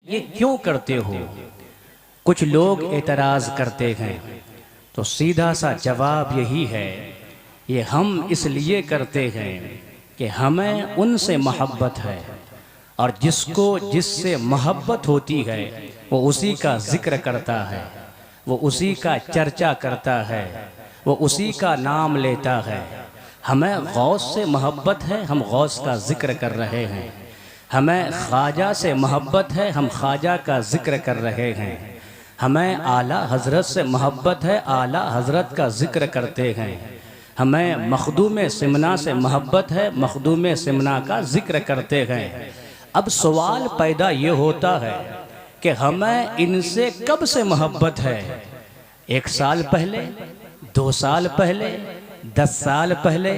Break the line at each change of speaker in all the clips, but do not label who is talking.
ये क्यों करते हो? कुछ लोग एतराज़ करते हैं, तो सीधा सा जवाब यही है, ये हम इसलिए करते हैं कि हमें उनसे मोहब्बत है, और जिसको जिससे मोहब्बत होती है वो उसी का जिक्र करता है, वो उसी का चर्चा करता है, वो उसी का नाम लेता है। हमें गौस से मोहब्बत है, हम गौस का जिक्र कर रहे हैं। हमें ख्वाजा से मोहब्बत है, हम ख्वाजा का जिक्र कर रहे हैं। हमें आला हज़रत से मोहब्बत है, आला हज़रत का जिक्र करते हैं। हमें मखदूम सिमना से मोहब्बत है, मखदूम सिमना का जिक्र करते हैं। अब सवाल पैदा ये होता है कि हमें इनसे कब से मोहब्बत है? 1 साल पहले, 2 साल पहले, 10 साल पहले,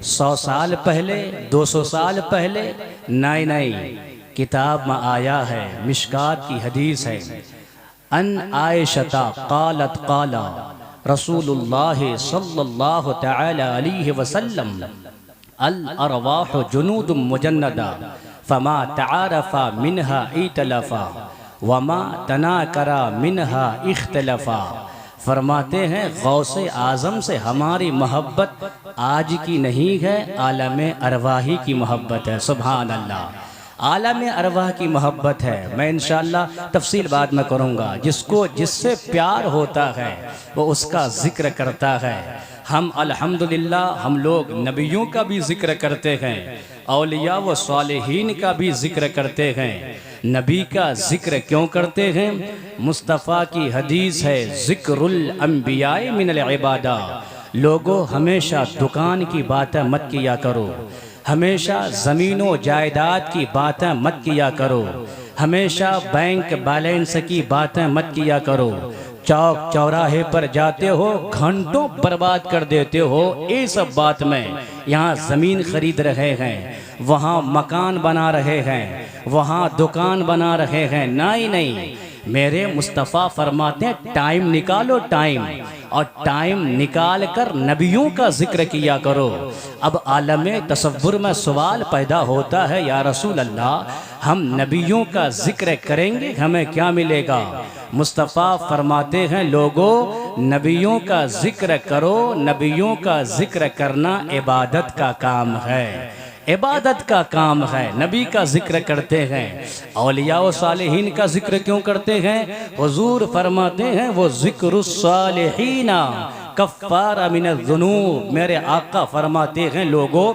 100 साल पहले, 200 साल पहले? नहीं नहीं, किताब में आया है, मिशकात की हदीस है, अन आयशता क़ालत क़ाला रसूलुल्लाह सल्लल्लाहु तआला अलैहि वसल्लम अल अरवाह जुनूदुम मुजन्नदा फमा तआरफा मिनहा इतलफा वमा तनाकरा मिनहा इख्तलफा। फरमाते हैं गौसे आज़म से हमारी मोहब्बत आज की नहीं है, आलम अरवाही की मोहब्बत है। सुभान अल्लाह, आलम अरवाह की मोहब्बत है। मैं इंशाअल्लाह तफसील बाद में करूँगा। जिसको जिससे प्यार होता है वो उसका जिक्र करता है। हम अल्हम्दुलिल्लाह हम लोग नबियों का भी जिक्र करते हैं, औलिया व सालिहीन का भी जिक्र करते हैं। नबी का जिक्र क्यों करते हैं? मुस्तफ़ा की हदीस है, ज़िक्रुल अंबियाए मिनल इबादा। लोगों हमेशा दुकान की बातें मत किया करो, हमेशा ज़मीनों जायदाद की बातें मत किया करो, हमेशा बैंक बैलेंस की बातें मत किया करो। चौक चौराहे पर जाते हो, घंटों बर्बाद कर देते हो ये सब बात में। यहाँ ज़मीन खरीद रहे हैं, वहाँ मकान बना रहे हैं, वहाँ दुकान बना रहे हैं। नहीं नहीं, मेरे मुस्तफ़ा फरमाते हैं टाइम निकालो, टाइम, और टाइम निकाल कर नबियों का जिक्र किया करो। अब आलमे तसव्वुर में सवाल पैदा होता है, या रसूल अल्लाह हम नबियों का जिक्र करेंगे हमें क्या मिलेगा? मुस्तफ़ा फरमाते हैं लोगों नबियों का जिक्र करो, नबियों का जिक्र करना इबादत का काम है, इबादत का काम है। नबी का जिक्र करते हैं। औलिया व सालिहीन का जिक्र क्यों करते हैं? हुजूर फरमाते हैं वो ज़िक्रुस सालिहीना कफ़्फ़ारा मिनज़्ज़ुनूब। मेरे आका फरमाते हैं लोगों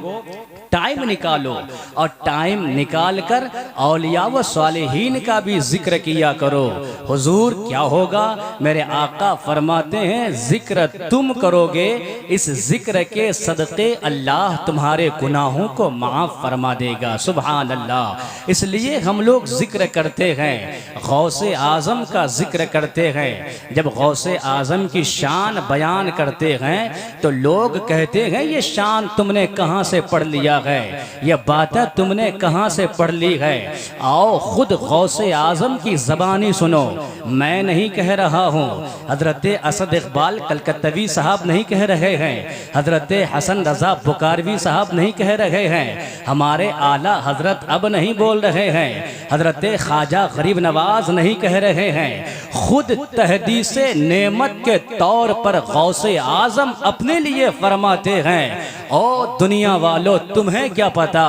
टाइम निकालो, और टाइम निकाल कर औलिया व सालिहीन का भी जिक्र किया करो। हुजूर क्या होगा? मेरे आका फरमाते हैं जिक्र तुम करोगे, इस जिक्र के सदक़े अल्लाह तुम्हारे गुनाहों को माफ़ फरमा देगा। सुभान अल्लाह। इसलिए हम लोग जिक्र करते हैं, गौसे आज़म का जिक्र करते हैं। जब गौसे आज़म की शान बयान करते हैं तो लोग कहते हैं ये शान तुमने कहाँ से पढ़ लिया है, ये बातें तुमने कहाँ से पढ़ ली है? आओ खुद गौसे आज़म की ज़बानी सुनो। मैं नहीं कह रहा हूँ, हज़रत असद इक़बाल कलकत्तवी साहब नहीं कह रहे हैं, हज़रत हसन रज़ा बुकारवी साहब नहीं कह रहे हैं, हमारे आला हज़रत अब नहीं बोल रहे हैं, हज़रत ख्वाजा गरीब नवाज नहीं कह रहे हैं। खुद तहदीसे नेमत के तौर पर गौसे आज़म अपने लिए फरमाते हैं, ओ दुनिया वालों तुम्हें क्या पता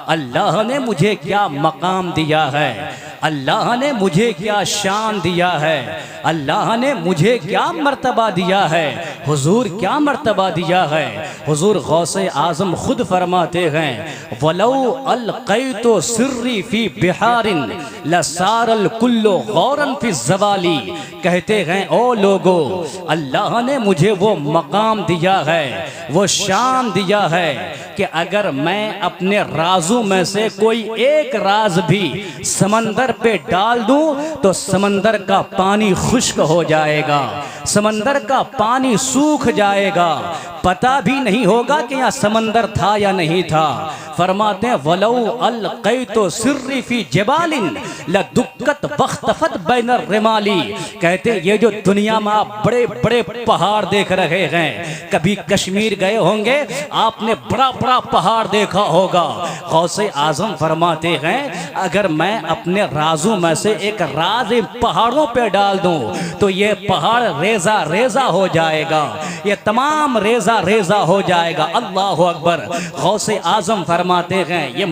अल्लाह ने मुझे क्या मकाम दिया है, अल्लाह ने मुझे क्या शान दिया है, अल्लाह ने मुझे क्या मर्तबा दिया है। हुजूर क्या मर्तबा दिया है? हुजूर गौसे आज़म खुद फरमाते हैं वलौ अलक़ैतु सिर्री फी बिहारिन लसारल कुल्लु गौरन फी ज़वाली। कहते हैं ओ लोगो अल्लाह ने मुझे वो मकाम दिया है, वो शान दिया है कि अगर मैं अपने राजों में से कोई एक राज भी समंदर पे डाल दूं तो समंदर का पानी खुश्क हो जाएगा, समंदर का पानी सूख जाएगा, पता भी नहीं होगा कि यहाँ समंदर था या नहीं था। फरमाते हैं वलौ अलक़ैतु सिर्री फी जबालिन लदुक्कत वख्तफत बैनर रिमाली। कहते ये जो दुनिया में आप बड़े बड़े पहाड़ देख रहे हैं, कभी कश्मीर गए होंगे, आपने बड़ा बड़ा पहाड़ देखा होगा। गौसे आजम फरमाते हैं अगर मैं अपने राजों में से एक राज इन पहाड़ों पे डाल दूं तो ये पहाड़ रेजा रेजा हो जाएगा, ये तमाम रेजा रेजा हो जाएगा। अल्लाह अकबर। गौसे आजम फरमाते हैं, ये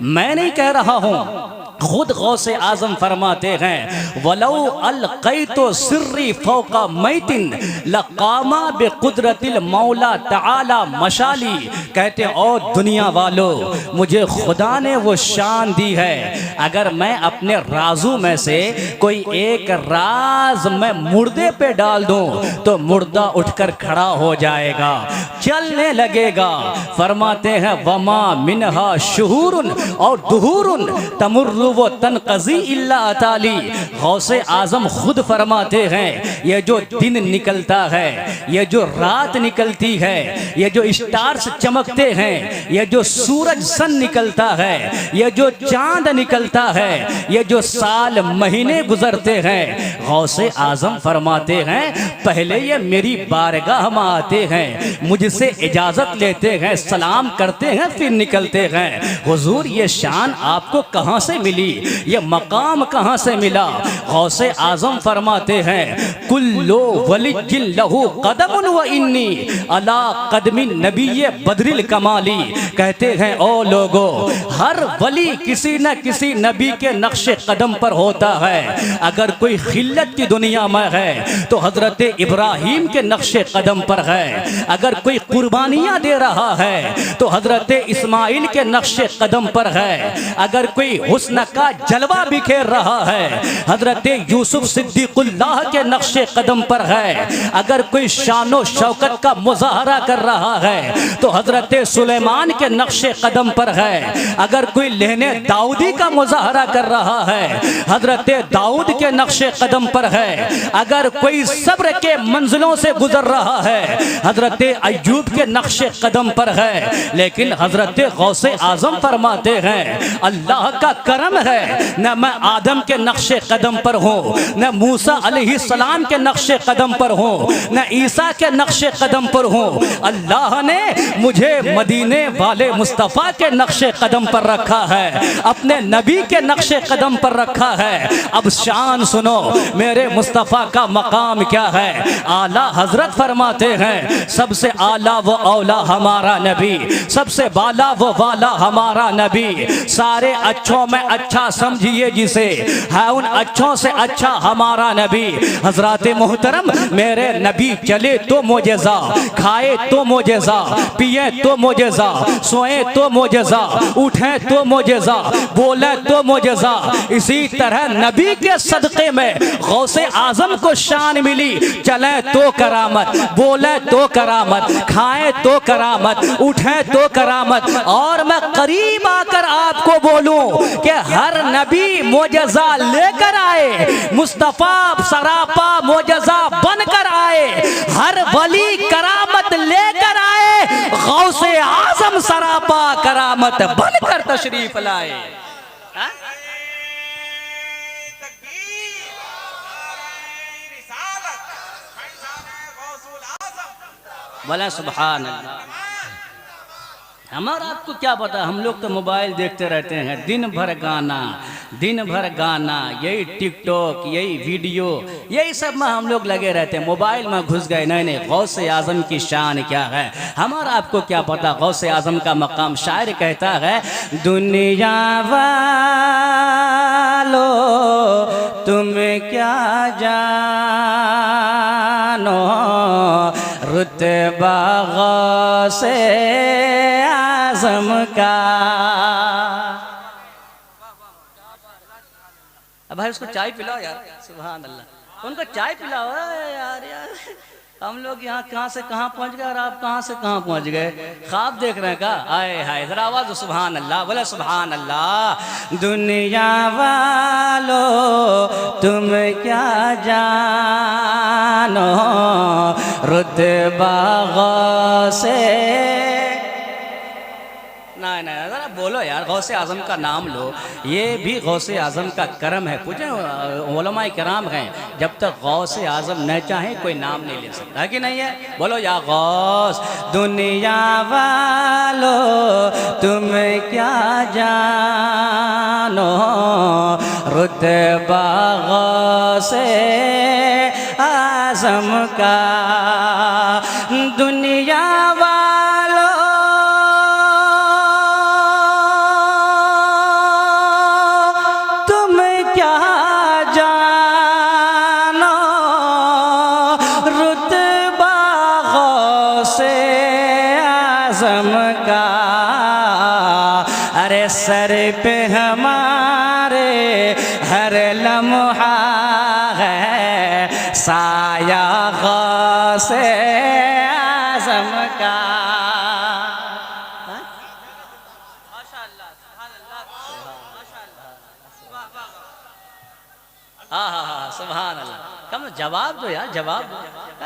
मैं नहीं कह रहा हूं, खुद गौसे आजम फरमाते हैं वलौ अलक़ैतु सिर्री फौका मैतिन लक़ामा बिक़ुदरतिल मौला तआला मशाली। कहते हैं ओ दुनिया वालों, मुझे खुदा ने वो शान दी है, अगर मैं अपने राजों में से कोई एक राज मैं मुर्दे पे डाल दूं तो मुर्दा उठकर खड़ा हो जाएगा, चलने लगेगा। फरमाते हैं वमा मिनहा शुहूरुन और दुहूरुन तमुर्रु वो तनक़ज़ी इल्ला अताली। गौसे आजम खुद फरमाते हैं ये जो दिन निकलता है, ये जो रात निकलती है, ये जो स्टार्स चमकते हैं, ये जो सूरज सन निकलता है, ये जो चांद निकलता है, ये जो साल महीने गुजरते हैं, गौसे आजम फरमाते हैं पहले ये मेरी बारगाह में आते हैं, मुझसे इजाजत लेते हैं, सलाम करते हैं, फिर निकलते हैं। हुजूर ये शान आपको कहां से मिली, ये मकाम कहां से मिला? गौसे आजम फरमाते हैं कुल्लो वलिय्यिन लहू कदमुन व इन्नी अला कदमिन नबिय्य बदरिल कमाली। कहते हैं ओ लोगो, हर वली किसी न किसी नबी के नक्शे कदम पर होता है। अगर कोई खिल्लत की दुनिया में है तो हजरत इब्राहिम के नक्शे कदम पर है, अगर कोई कुर्बानियां दे रहा है तो हजरत इस्माइल के नक्शे कदम पर है, अगर कोई हुस्न का जलवा बिखेर रहा है हजरत यूसुफ सिद्दीकुल्लाह के नक्शे कदम पर है, अगर कोई शानो शौकत का मुजाहरा कर रहा है तो हजरत सुलेमान के नक्शे कदम पर है, अगर कोई लहने दाऊदी का मुजाहरा कर रहा है हजरत दाऊद के नक्शे कदम पर है, अगर कोई सब्र के मंजिलों से गुजर रहा है हजरत अय्यूब के नक्शे कदम पर है। लेकिन हजरत गौसे आजम फरमाते हैं अल्लाह का करम है, न मैं आदम के नक्शे कदम पर हूँ, न मूसा अलैहिस्सलाम के नक्शे कदम पर हूँ, न ईसा के नक्शे कदम पर हूँ। अल्लाह ने मुझे मदीने वाले मुस्तफ़ा के नक्शे कदम पर रखा है, अपने नबी के नक्शे कदम पर रखा है। अब शान सुनो मेरे मुस्तफ़ा का मकाम क्या है। आला हजरत फरमाते हैं सबसे आला वो औला हमारा नबी, सबसे बाला वो वाला हमारा नबी, सारे अच्छों में अच्छा समझिए जिसे है, उन अच्छों से अच्छा हमारा नबी। हजरत मोहतरम मेरे नबी चले तो मोजेज़ा, खाए तो मोजेज़ा, पिए तो मोजेज़ा, सोए तो मोजेज़ा, उठे तो मोजेज़ा, बोले तो मोजेज़ा। इसी तरह नबी के सदक़े में गौसे आजम को शान मिली, चले तो करामत, बोले तो करामत, खाए तो करामत, उठे तो करामत। और मैं करीब आकर आपको बोलूं कि हर नबी मोजज़ा लेकर आए, मुस्तफ़ा सरापा मोजज़ा बनकर आए, हर वली करामत लेकर आए, गौसे आजम सरापा करामत बनकर तशरीफ लाए। बोला सुभान अल्लाह। हमारा आपको क्या पता, हम लोग तो मोबाइल देखते रहते हैं, दिन भर गाना, दिन भर गाना, यही टिकटॉक, यही वीडियो, यही सब में हम लोग लगे रहते हैं, मोबाइल में घुस गए। नहीं नहीं, गौसे आजम की शान क्या है, हमारा आपको क्या पता। गौसे आजम का मकाम, शायर कहता है दुनिया वालो तुम क्या जानो रुतबा गौसे आजम का। अब भाई उसको चाय पिलाओ यार, सुभान अल्लाह, उनको चाय पिलाओ यार। हम लोग यहाँ कहाँ से कहाँ पहुँच गए और आप कहाँ से कहाँ पहुँच गए, ख्वाब देख रहे हैं का? आए हाय, जरा आवाज सुभान अल्लाह, बोले सुभान अल्लाह। दुनिया वालो तुम क्या जानो रुतबा गौसे, नहीं नहीं ज़रा बोलो यार, गौसे आज़म का नाम लो, ये भी गौसे आज़म का करम है। पूछे उलमाए किराम हैं, जब तक गौसे आज़म न चाहे कोई नाम नहीं ले सकता, है कि नहीं है? बोलो या गौस दुनिया वालो तुम क्या जानो, रुतबा गौसे आज़म का। दुनिया सर पे हमारे हर लम्हा है साया गौसे आज़म का। हाँ, सुभान अल्लाह। कम जवाब दो यार, जवाब दो।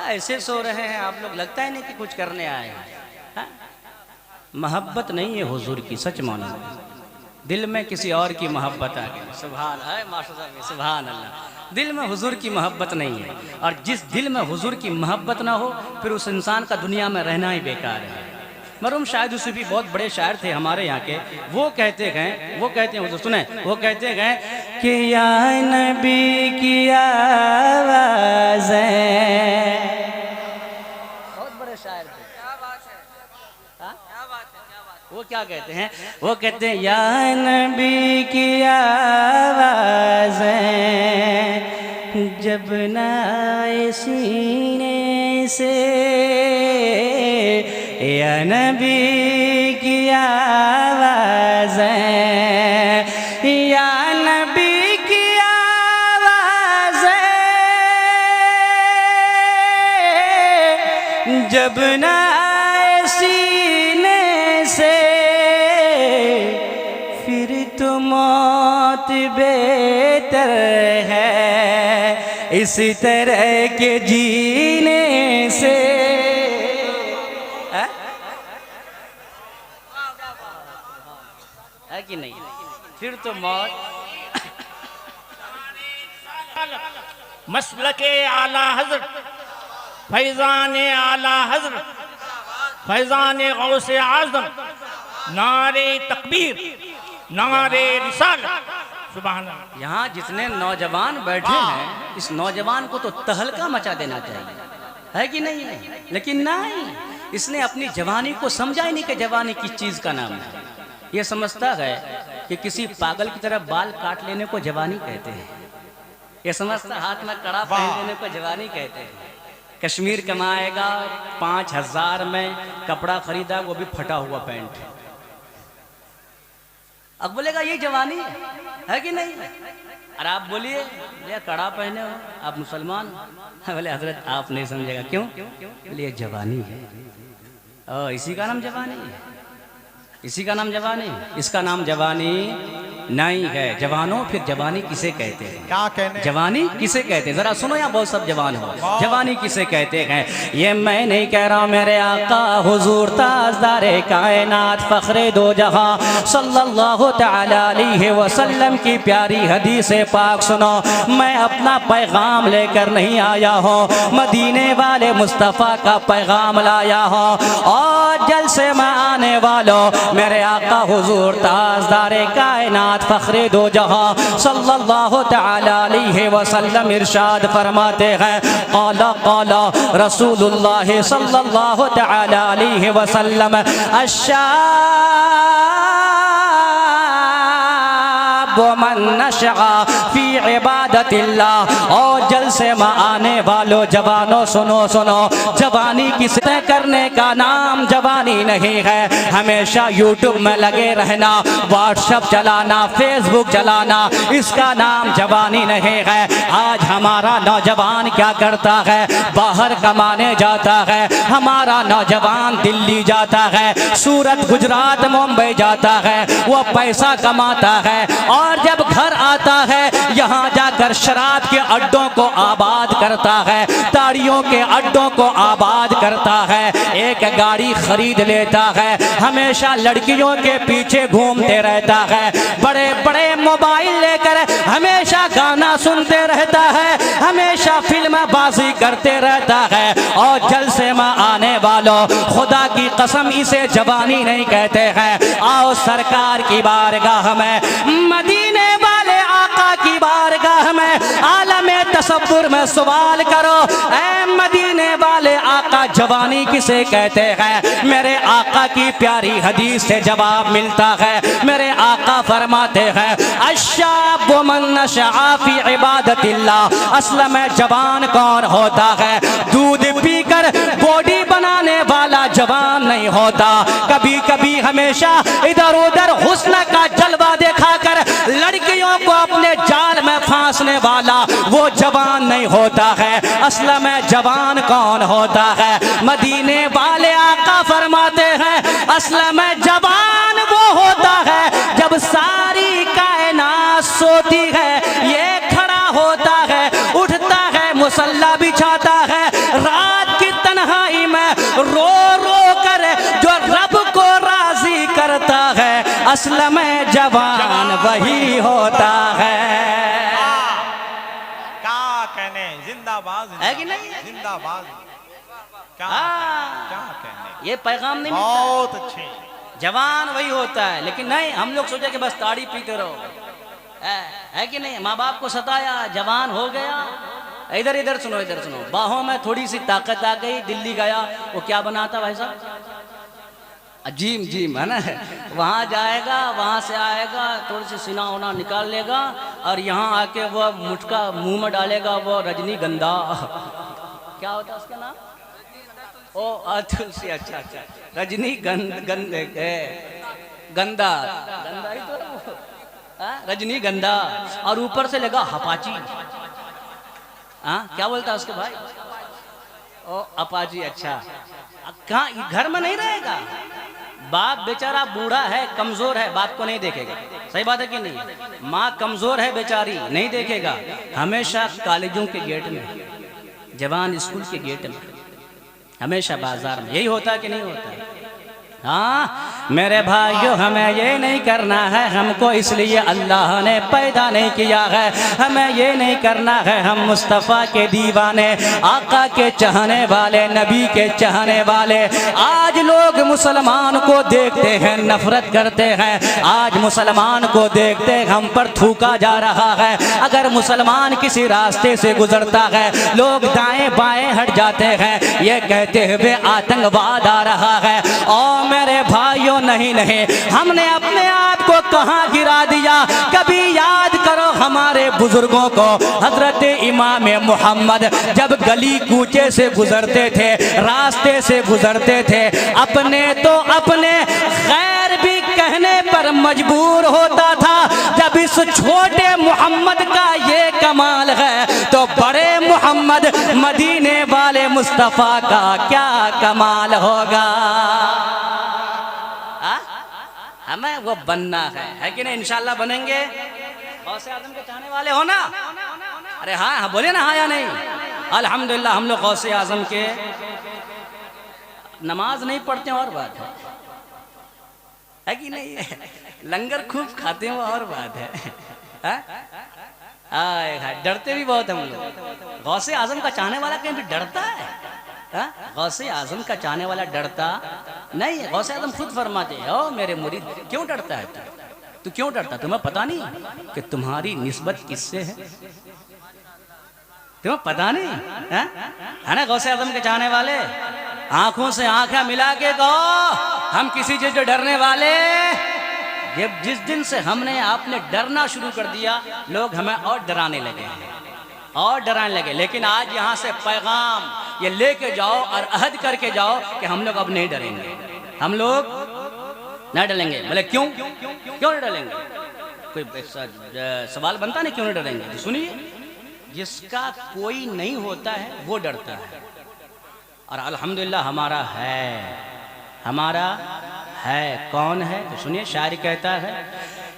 ऐसे सो रहे हैं आप लोग, लगता ही नहीं कि कुछ करने आए हैं। मोहब्बत नहीं है हुजूर की, सच मानो, दिल में किसी और की मोहब्बत आ गई। सुभान है माशाअल्लाह, सुभान अल्लाह। दिल में हुजूर की मोहब्बत नहीं है, और जिस दिल में हुजूर की मोहब्बत ना हो फिर उस इंसान का दुनिया में रहना ही बेकार है। मरहूम शायद सूफी बहुत बड़े शायर थे हमारे यहाँ के, वो कहते हैं, वो कहते हैं, हुजूर सुने, वो कहते हैं कि या नबी की आवाज़, बहुत बड़े शायर थे। वो क्या कहते हैं? वो कहते हैं या नबी की आवाज़ जब न आए सीने से, या नबी की आवाज़, या नबी की आवाज़ जब न आए सीने से, फिर तो मौत बेहतर है इस तरह के जीने से। है कि नहीं? फिर तो मौत।
मसलके आला हज़रत फैज़ान आला हज़रत फैज़ान गौसे आज़म, नारे तकबीर, नारे रिसालत। सुभान अल्लाह।
यहाँ जितने नौजवान बैठे हैं, इस नौजवान को तो तहलका मचा देना चाहिए, है कि नहीं है? लेकिन नहीं, इसने अपनी जवानी को समझा ही नहीं कि जवानी किस चीज़ का नाम है। ये समझता है कि किसी पागल की तरह बाल काट लेने को जवानी कहते हैं, ये समझता हाथ में कड़ा पहन लेने को जवानी कहते हैं। कश्मीर कमाएगा 5,000 में कपड़ा खरीदा, वो भी फटा हुआ पैंट, अब बोलेगा ये जवानी है कि नहीं? अरे आप बोलिए, भैया कड़ा पहने हो, आप मुसलमान हो? बोले हजरत आप नहीं समझेगा। क्यों? बोले जवानी है, इसी का नाम जवानी है, इसी का नाम जवानी, इसका नाम जवानी नहीं है। जवानों फिर जवानी किसे कहते हैं?
क्या कहने?
जवानी किसे कहते हैं? जरा सुनो, यहाँ बहुत सब जवान हो। जवानी किसे कहते हैं? ये मैं नहीं कह रहा, मेरे आका हुजूर ताजदारे कायनात फखरे दो जहां सल्लल्लाहु तआला अलैहि वसल्लम की प्यारी हदीस पाक सुनो। मैं अपना पैगाम लेकर नहीं आया हूँ, मदीने वाले मुस्तफ़ा का पैगाम लाया हूँ। और जलसे में आने वालों, मेरे आका हुजूर ताजदारे कायनात फखरे दो जहां सल्लल्लाहु तआला अलैहि वसल्लम इरशाद फरमाते हैं, क़ाला क़ाला रसूलुल्लाह सल्लल्लाहु तआला अलैहि वसल्लम, मन नशा फी इबादतिल्लाह। और जलसे में आने वालों जवानों सुनो सुनो, जवानी किसे करने का नाम जवानी नहीं है। हमेशा यूट्यूब में लगे रहना, व्हाट्सएप चलाना, फेसबुक चलाना, इसका नाम जवानी नहीं है। आज हमारा नौजवान क्या करता है? बाहर कमाने जाता है। हमारा नौजवान दिल्ली जाता है, सूरत, गुजरात, मुंबई जाता है, वो पैसा कमाता है। और जब घर आता है यहाँ जाकर शराब के अड्डों को आबाद करता है, ताड़ियों के अड्डों को आबाद करता है, एक गाड़ी खरीद लेता है, हमेशा लड़कियों के पीछे घूमते रहता है, बड़े बड़े मोबाइल लेकर हमेशा गाना सुनते रहता है, हमेशा फिल्मबाजी करते रहता है। और जलसे में आने वालों, खुदा की कसम इसे जवानी नहीं कहते हैं। आओ सरकार की बारगाह में, मदीने वाले आका की बारगाह में, आलमे तसव्वुर में सवाल करो, ऐ मदीने वाले आका जवानी किसे कहते हैं? मेरे आका की प्यारी हदीस से जवाब मिलता है। मेरे आका फरमाते हैं अश्शाब मन नशअ फी इबादतिल्लाह, असल में जवान कौन होता है? दूध पीकर बॉडी बनाने वाला जवान नहीं होता। कभी कभी हमेशा इधर उधर हुस्न का जलवा दिखाकर लड़कियों को अपने जाल में फांसने वाला वो जवान नहीं होता है। असल में जवान कौन होता है? मदीने वाले आका फरमाते हैं असल में जवान वो होता है जब सारी कायनात सोती है, ये खड़ा होता है, उठता है, मुसल्ला बिछाता है, रात की तन्हाई में रो रो कर जो रब को राजी करता है, असल में जवान वही होता है।
क्या कहने, जिंदाबाद
है कि नहीं?
जिंदाबाद। क्या क्या कहने,
ये पैगाम नहीं
बहुत अच्छे।
जवान वही होता है। लेकिन नहीं, हम लोग सोचे कि बस ताड़ी पीते रहो, है कि नहीं? माँ बाप को सताया, जवान हो गया। इधर इधर सुनो, इधर सुनो, बाहों में थोड़ी सी ताकत आ गई, दिल्ली गया, वो क्या बनाता भाई साहब? जिम, जिम है ना, वहाँ जाएगा, वहाँ से आएगा, थोड़ी सी सीना होना निकाल लेगा और यहाँ आके वो मुटका मुंह में डालेगा, वो रजनीगंधा क्या होता है उसका नाम? ओ तुलसी, अच्छा अच्छा, रजनी गंधा गंधा ही तो रजनीगंधा, और ऊपर से लगा हपाची। हाँ, क्या बोलता है उसके भाई? ओ अपाची। अच्छा, कहाँ? घर में नहीं रहेगा। बाप बेचारा बूढ़ा है, कमजोर है, बाप को नहीं देखेगा। सही बात है कि नहीं? माँ कमजोर है बेचारी, नहीं देखेगा। हमेशा कॉलेजों के गेट में, जवान स्कूल के गेट में, हमेशा बाजार में। यही होता है कि नहीं होता? हाँ मेरे भाइयों, हमें ये नहीं करना है, हमको इसलिए अल्लाह ने पैदा नहीं किया है। हमें ये नहीं करना है, हम मुस्तफ़ा के दीवाने, आका के चाहने वाले, नबी के चाहने वाले। आज लोग मुसलमान को देखते हैं नफरत करते हैं, आज मुसलमान को देखते हम पर थूका जा रहा है। अगर मुसलमान किसी रास्ते से गुजरता है, लोग दाएं बाएं हट जाते हैं, ये कहते हुए आतंकवाद आ रहा है। और मेरे भाइयों, नहीं नहीं, हमने अपने आप को कहां गिरा दिया? कभी याद करो हमारे बुजुर्गों को। हजरत इमाम मोहम्मद जब गली कूचे से गुजरते थे, रास्ते से गुजरते थे, अपने तो अपने खैर भी कहने पर मजबूर होता था। जब इस छोटे मोहम्मद का ये कमाल है, तो बड़े मोहम्मद मदीने वाले मुस्तफ़ा का क्या कमाल होगा? हमें वो बनना है कि नहीं? इंशाल्लाह बनेंगे। गौसे आजम के चाहने वाले हो ना? अरे हाँ हाँ बोले ना, हाँ या नहीं? अल्हम्दुलिल्लाह हम लोग गौसे आजम के नमाज नहीं पढ़ते और बात है कि नहीं? लंगर खूब खाते हैं वो और बात है। डरते भी बहुत हम लोग। गौसे आजम का चाहने वाला कहीं भी डरता है? गौसे आजम का चाहने वाला डरता नहीं। गौसे आजम खुद फरमाते हैं, ओ मेरे मुरीद, क्यों डरता है तू क्यों डरता? तुम्हें पता नहीं कि तुम्हारी निस्बत किससे है? तुम्हें पता नहीं है ना? गौसे आजम के चाहने वाले आंखों से आंखें मिला के कहो, हम किसी चीज से डरने वाले। जब जिस दिन से हमने आपने डरना शुरू कर दिया, लोग हमें और डराने लगे और डराने लगे। लेकिन आज यहाँ से पैगाम ये लेके जाओ और अहद करके जाओ कि हम लोग अब नहीं डरेंगे, हम लोग नहीं डरेंगे। बोले क्यों नहीं डरेंगे? कोई सवाल बनता नहीं, क्यों नहीं डरेंगे? तो सुनिए, जिसका कोई नहीं होता है वो डरता है, और अल्हम्दुलिल्लाह हमारा है। कौन है? तो सुनिए, शायर कहता है,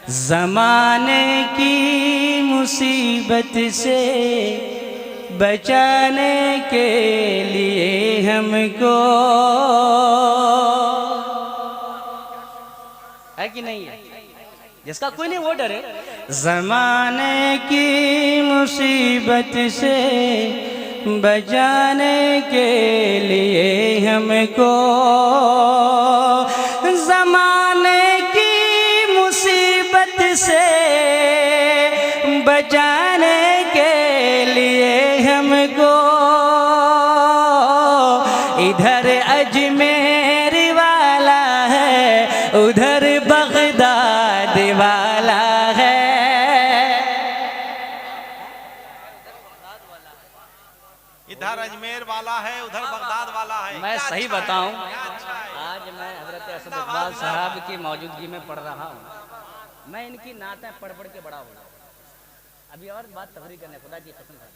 ज़माने की मुसीबत से बचाने के लिए हमको, है कि नहीं है? जिसका कोई नहीं वो डरे। ज़माने की मुसीबत से बचाने के लिए हमको, ज़माने की मुसीबत से बचाने के लिए हमको, इधर अजमेर वाला है उधर बगदाद वाला है।
इधर अजमेर वाला है उधर बगदाद वाला है।
मैं
क्या
सही
अच्छा है,
बताऊं,
क्या अच्छा है।
आज मैं हजरत असद इकबाल साहब की मौजूदगी में पढ़ रहा हूँ। मैं इनकी नातें पढ़ पढ़ के बड़ा हो रहा हूँ। अभी और बात तफरी करने, खुदा की कसम है,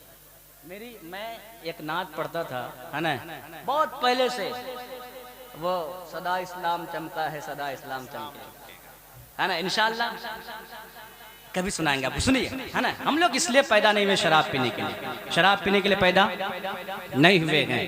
मैं एक नात पढ़ता था, है ना, बहुत पहले से, वो सदा इस्लाम चमका है सदा इस्लाम चमके, है ना, इंशाअल्लाह कभी सुनाएंगे आपको, सुनिए, है ना। हम लोग इसलिए पैदा नहीं हुए शराब पीने के लिए, शराब पीने के लिए पैदा नहीं हुए हैं।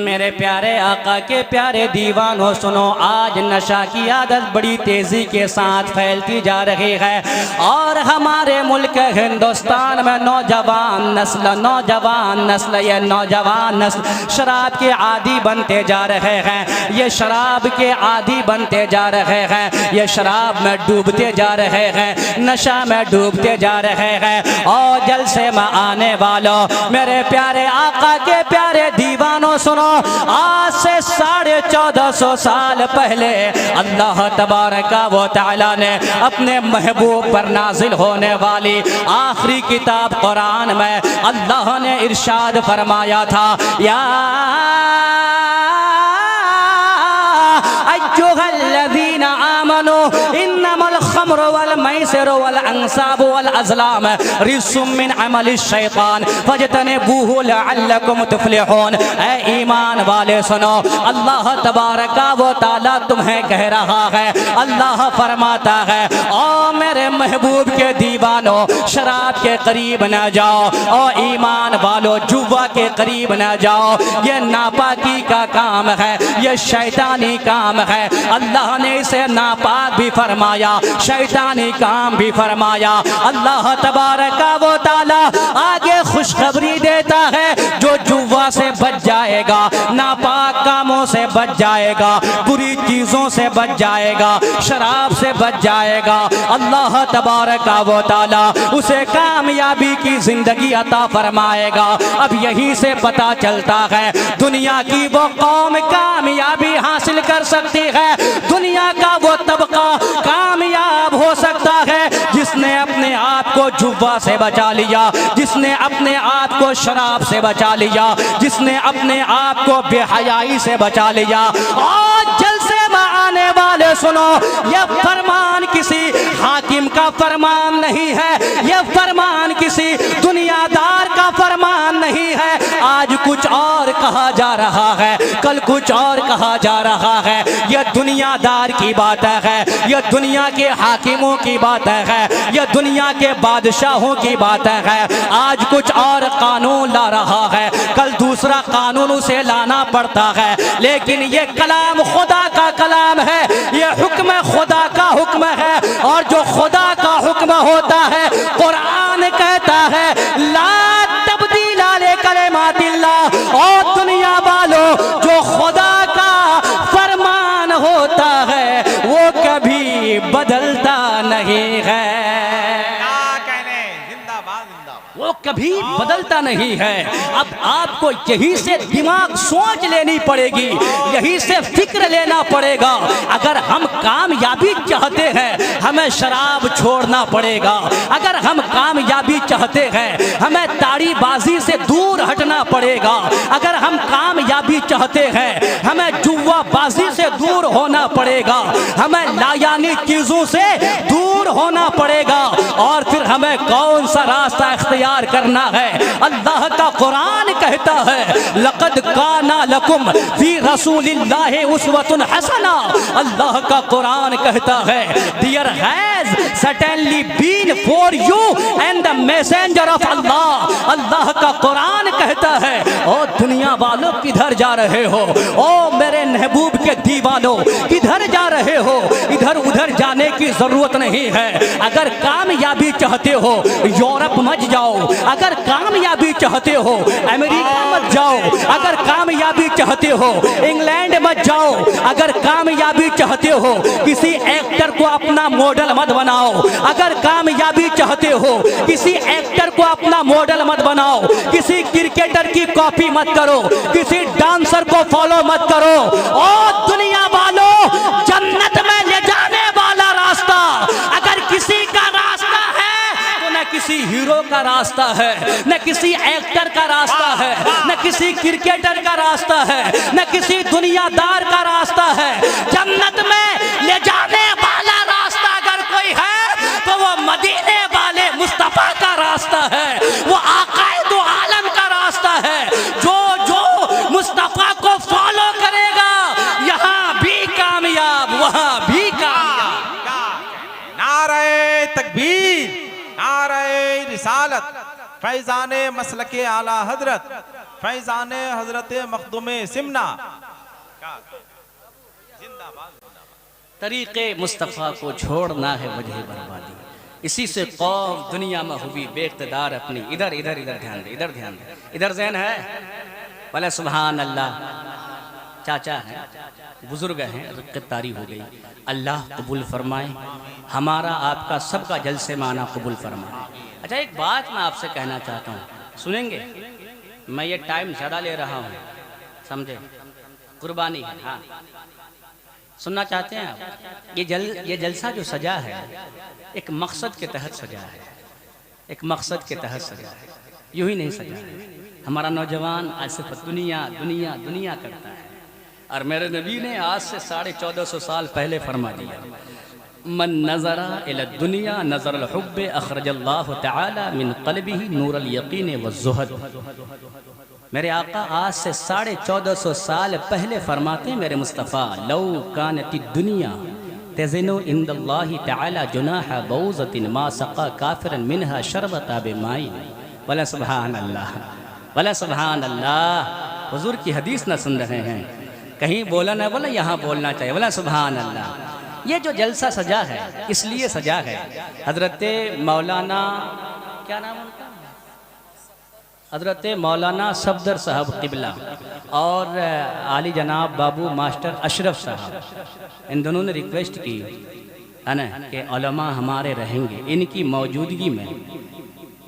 मेरे प्यारे आका के प्यारे दीवानों सुनो, आज नशा की आदत बड़ी तेजी के साथ फैलती जा रही है और हमारे मुल्क हिंदुस्तान में नौजवान नस्ल ये नौजवान नस्ल शराब के आदी बनते जा रहे हैं। ये शराब के आदी बनते जा रहे हैं, ये शराब में डूबते जा रहे हैं, नशा में डूबते जा रहे हैं। और जलसे में आने वालों, मेरे प्यारे आका के प्यारे दीवानों सुनो, आज से 1450 साल पहले अल्लाह तबारक व तआला ने अपने महबूब पर नाजिल होने वाली आखिरी किताब कुरान में अल्लाह ने इरशाद फरमाया था, या अय्युहल्लज़ीना आमनू इन्नमल खम्रु वल मैसिरु वल अंसाबु वल अज़लाम रिज्सुम मिन अमलिश शैतान फज्तनिबूहु लअल्लकुम तुफ्लिहून। ऐ ईमान वाले सुनो, अल्लाह तबारक व तआला तुम्हें कह रहा है, अल्लाह फरमाता है, ओ मेरे महबूब के दीवानों, शराब के करीब न जाओ, ओ ईमान वालों जुआ के करीब न जाओ, ये नापाकी का काम है, ये शैतानी काम है। अल्लाह ने इसे नापाक भी फरमाया, शैतानी काम भी फरमाया। अल्लाह तबारक व तआला आगे खुशखबरी देता है, जो जुआ से बच जाएगा, नापाक कामों से बच जाएगा, बुरी चीजों से बच जाएगा, शराब से बच जाएगा, अल्लाह तबारक व तआला उसे कामयाबी की जिंदगी अता फरमाएगा। अब यहीं से पता चलता है दुनिया की वो कौम कामयाबी हासिल कर सकती है, दुनिया का वो तबका कामयाब हो सकता है जिसने अपने आप को जुआ से बचा लिया, जिसने अपने आप को शराब से बचा लिया, जिसने अपने आप को बेहयाई से बचा लिया। और जलसे में आने वाले सुनो, यह फरमान किसी हाकिम का फरमान नहीं है, यह फरमान किसी दुनियादार का फरमान नहीं है। आज कुछ और कहा जा रहा है, कल कुछ और कहा जा रहा है। यह दुनियादार की बात है, यह दुनिया के हाकिमों की बात है, यह दुनिया के बादशाहों की बात है। आज कुछ और कानून ला रहा है, कल दूसरा कानून उसे लाना पड़ता है, लेकिन ये कलाम खुदा का कलाम है, ये हुक्म खुदा का हुक्म है। और जो खुदा का हुक्म होता है, कुरान कहता है, ला तब्दीला ले कलिमातिल्लाह। और दुनिया वालों, जो खुदा का फरमान होता है वो कभी बदलता नहीं है, वो कभी बदलता नहीं है। अब आपको यहीं से दिमाग सोच लेनी पड़ेगी, यहीं से फिक्र लेना पड़ेगा। अगर हम कामयाबी चाहते हैं, हमें शराब छोड़ना पड़ेगा। अगर हम कामयाबी चाहते हैं, हमें ताड़ीबाजी से दूर हटना पड़ेगा। अगर हम कामयाबी चाहते हैं, हमें जुआबाजी से दूर होना पड़ेगा। हमें लायानी चीजों से दूर होना पड़ेगा। और फिर हमें कौन सा रास्ता इख्तियार करना है? अल्लाह का कुरान कहता है लक़द काना लकुम फी रसूलिल्लाहि उस्वतुन हसना। अल्लाह का कुरान कहता है there has certainly been for you and the messenger of Allah. Allah का कुरान कहता है ओ दुनिया वालों किधर जा रहे हो? ओ मेरे महबूब के दीवानों किधर जा रहे हो? इधर उधर जाने की जरूरत नहीं है। अगर कामयाबी चाहते हो यूरोप मत जाओ, अगर कामयाबी चाहते हो अमेरिका मत जाओ, अगर कामयाबी चाहते हो इंग्लैंड मत जाओ, अगर कामयाबी चाहते हो किसी एक्टर को अपना मॉडल मत बनाओ, अगर कामयाबी चाहते हो किसी एक्टर को अपना मॉडल मत बनाओ, किसी क्रिकेटर की कॉपी मत करो, किसी डांसर को फॉलो मत करो। ओ दुनिया वालों जन्नत में ले जाने वाला रास्ता अगर किसी का रास्ता है तो न किसी हीरो का रास्ता है, न किसी एक्टर का रास्ता है, न किसी क्रिकेटर का रास्ता है, न किसी दुनियादार का रास्ता है। जन्नत में ले जाने वाला रास्ता अगर कोई है तो वो मदीने वाले मुस्तफा का रास्ता है, वो आकाए दो आलम का रास्ता है। जो जो मुस्तफा को फॉलो करेगा यहाँ भी कामयाब, वहाँ भी कामयाब।
नारे तकबीर, नारे रिसालत, फैजाने मसलके आला हजरत, फैजाने हजरत मखदूमे सिमना।
तरीक़े मुस्तफ़ा को छोड़ना है वजह बर्बादी। इसी से कौम दुनिया में हुई बेइक़्तिदार अपनी। इधर इधर इधर ध्यान दे, इधर ध्यान दे, इधर ज़हन है। भले सुभान अल्लाह। चाचा हैं, बुजुर्ग हैं, क़ितारी हो गई। अल्लाह कबूल फरमाए, हमारा आपका सबका जलसे माना कबूल फरमाए। अच्छा एक बात मैं आपसे कहना चाहता हूँ, सुनेंगे? मैं ये टाइम ज़्यादा ले रहा हूँ, समझे? कुर्बानी है। हाँ सुनना चाहते हैं आप? ये जलसा जो सजा है एक मकसद के तहत सजा है, एक मकसद के तहत सजा है, यूं ही नहीं सजा है। हमारा नौजवान आज सिर्फ दुनिया दुनिया दुनिया करता है। और मेरे नबी ने आज से 1450 साल पहले फरमा दिया मन नज़रा इला दुनिया नज़र अल हुब्ब अखरजल्लाहु तआला मिन क़ल्बिही नूर अल यकीन व ज़ुहद। मेरे आका आज से 1450 साल पहले फरमाते हैं मेरे मुस्तफ़ा लौ कानति दुनिया तज़िनु इंदल्लाहि तआला जुनाह बौज़तिन मा सक़ा काफ़िरन मिनहा शरबता बिमाई। वला सुभान अल्लाह, वला सुभान अल्लाह। हुज़ूर की हदीस ना सुन रहे हैं, कहीं बोला ना बोला, यहाँ बोलना चाहिए। वला सुभान अल्लाह। ये जो जलसा सजा है इसलिए सजा है। हज़रत मौलाना क्या नाम उनका, हज़रत मौलाना सफदर साहब क़िबला और आली जनाब बाबू मास्टर अशरफ साहब, इन दोनों ने रिक्वेस्ट की है ना कि उलमा हमारे रहेंगे, इनकी मौजूदगी में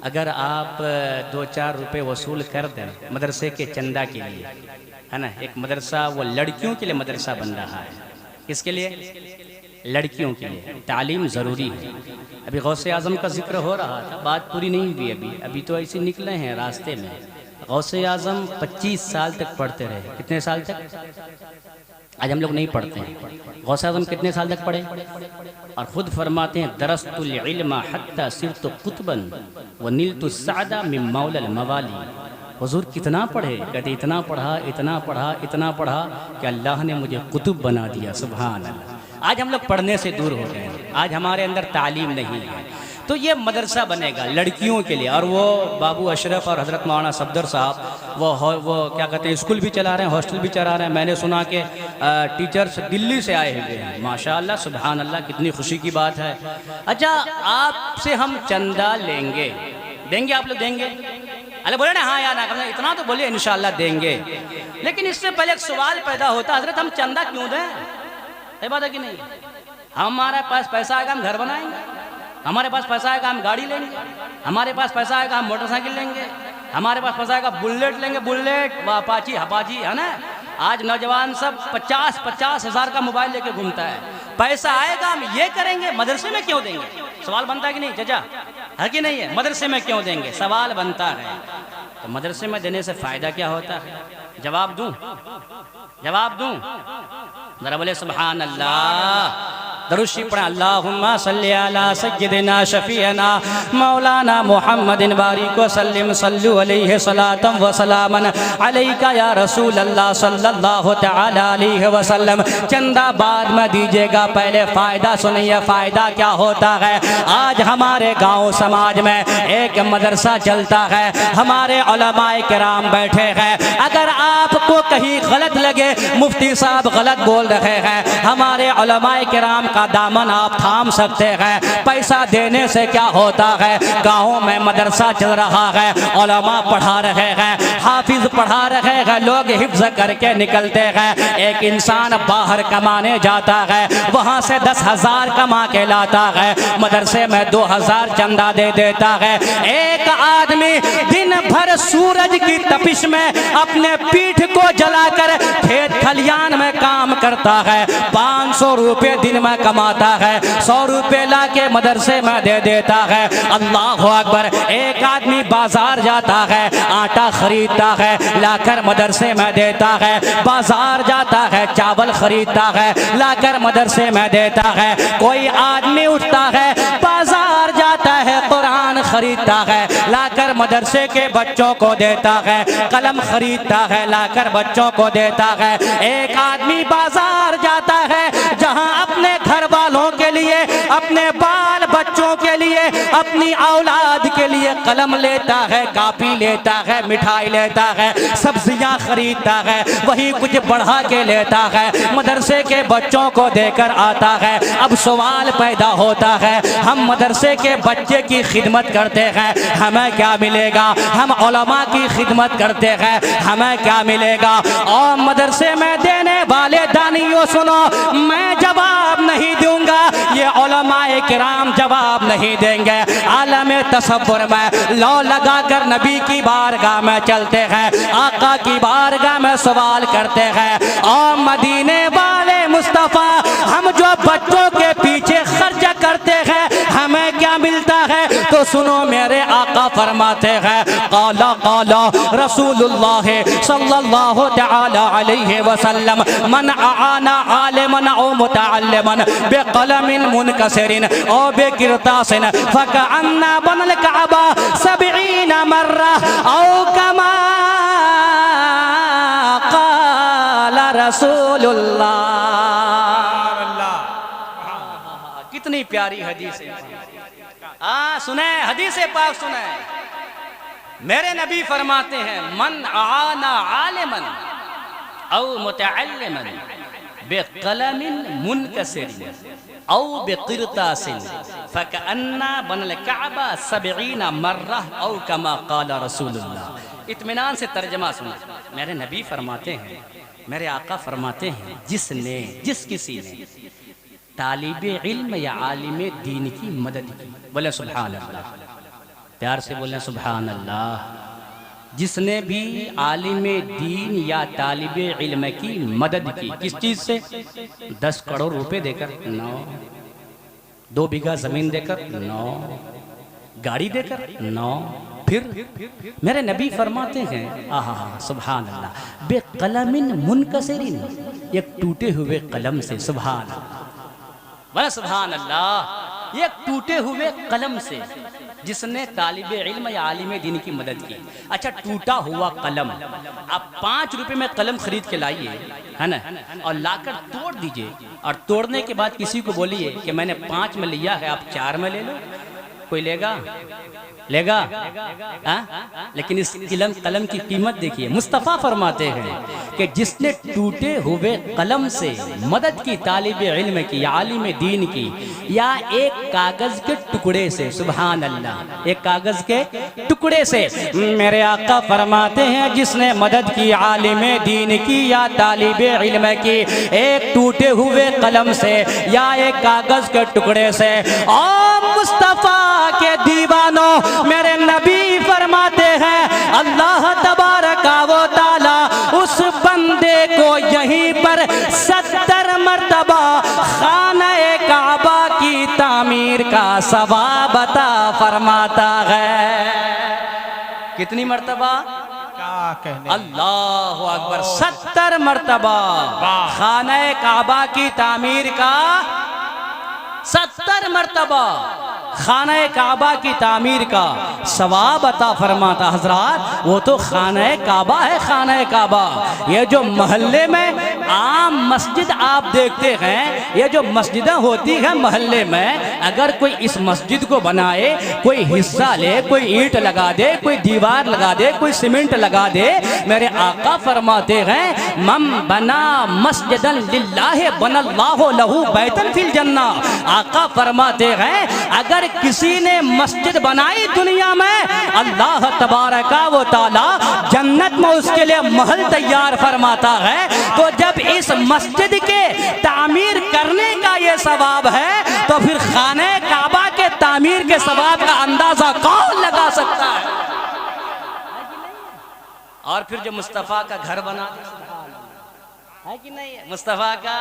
अगर आप 2-4 रुपए वसूल कर दें मदरसे के चंदा के लिए, है ना। एक मदरसा वो लड़कियों के लिए मदरसा बन रहा है। किसके लिए? लड़कियों के लिए। तालीम ज़रूरी है। अभी गौसे आज़म का जिक्र हो रहा था, बात पूरी नहीं हुई अभी तो ऐसे निकले हैं रास्ते में। गौसे आज़म 25 साल तक पढ़ते रहे। कितने साल तक? आज हम लोग नहीं पढ़ते हैं। गौसे आज़म कितने साल तक पढ़े? और ख़ुद फरमाते हैं दरस्तुल इल्मा हत्ता सिरतु कुतबन व नीलतु सादा मिन मौलल मवाली। हुजूर कितना पढ़े? कहते इतना पढ़ा, इतना पढ़ा, इतना पढ़ा कि अल्लाह ने मुझे कुतुब बना दिया। सुभान अल्लाह। आज हम लोग पढ़ने से दूर हो गए, आज हमारे अंदर तालीम नहीं है। तो ये मदरसा बनेगा लड़कियों के लिए। और वो बाबू अशरफ और हज़रत मौलाना सफदर साहब वो क्या कहते हैं, स्कूल भी चला रहे हैं, हॉस्टल भी चला रहे हैं। मैंने सुना कि टीचर्स दिल्ली से आए हुए हैं। माशाअल्लाह, सुभान अल्लाह, कितनी खुशी की बात है। अच्छा, आपसे हम चंदा लेंगे, देंगे? आप लोग देंगे? अरे बोले ना हाँ या ना, इतना तो बोलिए इंशाअल्लाह देंगे। लेकिन इससे पहले एक सवाल पैदा होता, हज़रत हम चंदा क्यों दें? है बात है कि नहीं? हमारे पास पैसा आएगा हम घर बनाएंगे, हमारे पास पैसा आएगा हम गाड़ी लेंगे, हमारे पास पैसा आएगा हम मोटरसाइकिल लेंगे, हमारे पास पैसा आएगा बुलेट लेंगे, बुलेट व अपाची हपाची, है ना। आज नौजवान सब 50-50 हज़ार का मोबाइल लेके घूमता है। पैसा आएगा हम ये करेंगे, मदरसे में क्यों देंगे? सवाल बनता है कि नहीं चाचा? है कि नहीं है? मदरसे में क्यों देंगे? सवाल बनता है। तो मदरसे में देने से फ़ायदा क्या होता है? जवाब दूं? जवाब दूं? ज़रा बोले सुभान अल्लाह। दरूशी पढ़ा अल्लाहुम्मा सल्ली अला सय्यिदिना शफीअना मौलाना मुहम्मदिन बारिक वसल्लिम सल्लु अलैहि सलातम व सलामन अलैका या रसूल अल्लाह सल्लल्लाहु तआला अलैहि वसल्लम। चंदा बाद में दीजिएगा, पहले फ़ायदा सुनिए। फ़ायदा क्या होता है? आज हमारे गांव समाज में एक मदरसा चलता है, हमारे उलमाए किराम बैठे हैं। अगर आपको कहीं गलत लगे, मुफ्ती साहब गलत बोल रहे हैं, हमारे उलमाए किराम का दामन आप थाम सकते हैं। पैसा देने से क्या होता है? गाँव में मदरसा चल रहा है, उलमा पढ़ा रहे हैं, हाफिज पढ़ा रहे हैं, लोग हिफ्ज करके निकलते हैं। एक इंसान बाहर कमाने जाता है, वहाँ से 10,000 कमा के लाता है, मदरसे में 2,000 चंदा दे देता है। एक आदमी दिन भर सूरज की तपिश में अपने पीठ को जलाकर खेत खलियान में काम करता है, 500 रुपये दिन में कमाता है, 100 रुपये ला के मदरसे में दे देता है। अल्लाह अकबर। एक आदमी बाजार जाता है, आटा खरीदता है, लाकर मदरसे में देता है। बाजार जाता है, चावल खरीदता है, लाकर मदरसे में देता है। कोई आदमी उठता है, बाजार जाता है, कुरान खरीदता है, लाकर मदरसे के बच्चों को देता है। कलम खरीदता है, लाकर बच्चों को देता है। एक आदमी बाजार जाता है, जहां अपने घर वालों के लिए, अपने बाल बच्चों के लिए, अपनी औलाद के लिए कलम लेता है, कापी लेता है, मिठाई लेता है, सब्जियां खरीदता है, वही कुछ बढ़ा के लेता है, मदरसे के बच्चों को देकर आता है। अब सवाल पैदा होता है, हम मदरसे के बच्चे की खिदमत करते हैं, हमें क्या मिलेगा? हम उलमा की खिदमत करते हैं, हमें क्या मिलेगा? और मदरसे में देने वाले दानियों सुनो, मैं जवाब नहीं दूंगा, ये उलमाए किराम जवाब नहीं देंगे। आलम तसव्वुर में लौ लगाकर नबी की बारगाह में चलते हैं, आका की बारगाह में सवाल करते हैं, और मदीने वाले मुस्तफ़ा, हम जो बच्चों के पीछे खर्च करते हैं, हमें क्या मिलता है? तो सुनो, मेरे आका फरमाते हैं, क़ाला क़ाला रसूलुल्लाह सल्लल्लाहु तआला अलैहि वसल्लम, मन आना आलिमन औ मुतअल्लिमन बिक़लमिन मुनकसिरिन औ बिक़िरतासिन फ़कअन्ना बनल कअबा 70 मर्रा औ कमा क़ाला रसूलुल्लाह। कितनी प्यारी हदीस है। सुने हदीस पाक सुने। मेरे नबी फरमाते हैं, मन आना आलिमन औ मुतअल्लिमन बिक़लमिन मुनकसिरिन औ बिक़िरतासिन फ़कअन्ना बनल कअबा 70 मर्रा औ कमा क़ाला रसूलुल्लाह। इत्मीनान से तर्जमा सुना। मेरे नबी फरमाते हैं, मेरे आका फरमाते हैं, जिस किसी ने तालिबे इल्म या आलिमे दीन की मदद की, बोले सुभान अल्लाह, प्यार से बोले सुभान अल्लाह। जिसने भी आलिमे दीन या तालिबे इल्म की मदद की, किस चीज़ से? 10 करोड़ रुपए देकर? 9। 2 बीघा ज़मीन देकर? 9। गाड़ी देकर? 9। फिर मेरे नबी फरमाते हैं, आहा सुभान अल्लाह, बेकलमिन मुनकसिरिन, एक टूटे हुए कलम से। सुभान अल्लाह, बोला सुभान अल्लाह। एक टूटे हुए कलम से जिसने तालिबे इल्म या आलिमे दीन की मदद की। अच्छा, टूटा हुआ कलम आप 5 रुपए में कलम खरीद के लाइए, है ना, और लाकर तोड़ दीजिए, और तोड़ने के बाद किसी को बोलिए कि मैंने 5 में लिया है, आप 4 में ले लो। कोई लेगा? लेकिन इस कलम की कीमत देखिए। मुस्तफ़ा फरमाते हैं कि जिसने टूटे हुए कलम से मदद की, तालिबे इल्म की, आलिम दीन की, या एक कागज के टुकड़े से, सुभान अल्लाह, एक कागज के टुकड़े से, मेरे आका फरमाते हैं जिसने मदद की आलिम दीन की या तालिबे इल्म की, एक टूटे हुए कलम से या एक कागज के टुकड़े से, और मुस्तफ़ा के दीवानों, मेरे नबी फरमाते हैं अल्लाह तबारका व तआला उस बंदे को यहीं पर 70 मर्तबा खाने काबा की तामीर का सवाब अता फरमाता है। कितनी मर्तबा? अल्लाह अकबर, 70 मर्तबा खाने काबा की तामीर का 70 मरतबा खाना काबा की तामीर का सवाब अता फरमाता। हजरात वो तो खाना काबा है, खाना काबा। ये जो मोहल्ले में आम मस्जिद आप देखते हैं, ये जो मस्जिदें होती हैं मोहल्ले में, अगर कोई इस मस्जिद को बनाए, कोई हिस्सा ले, कोई ईंट लगा दे, कोई दीवार लगा दे, कोई सीमेंट लगा दे, मेरे आका फरमाते हैं मम बना मस्जिदन लिल्लाह बनल्लाहु लहू बैतन फिल जन्ना। आका फरमाते हैं अगर किसी ने मस्जिद बनाई दुनिया में, अल्लाह तबारका व तआला जन्नत में उसके लिए महल तैयार फरमाता है। तो जब इस मस्जिद के तामीर करने का ये सवाब है, तो फिर खाने काबा के तामीर के सवाब का अंदाजा कौन लगा सकता है? और फिर जो मुस्तफ़ा का घर बना है कि नहीं है मुस्तफ़ा का,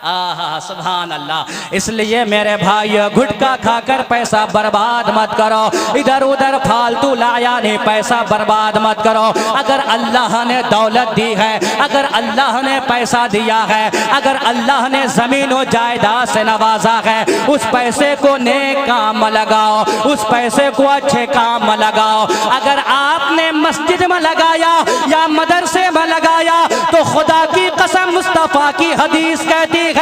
आहा सुभान अल्लाह। इसलिए मेरे भाई गुटखा खाकर पैसा बर्बाद मत करो, इधर उधर फालतू लाया नहीं पैसा बर्बाद मत करो। अगर अल्लाह ने दौलत दी है, अगर अल्लाह ने पैसा दिया है, अगर अल्लाह ने जमीन और जायदाद से नवाजा है, उस पैसे को नेक काम में लगाओ, उस पैसे को अच्छे काम में लगाओ। अगर आपने मस्जिद में लगाया या मदरसे में लगाया, तो खुदा की कसम मुस्तफ़ा की हदीस कहती है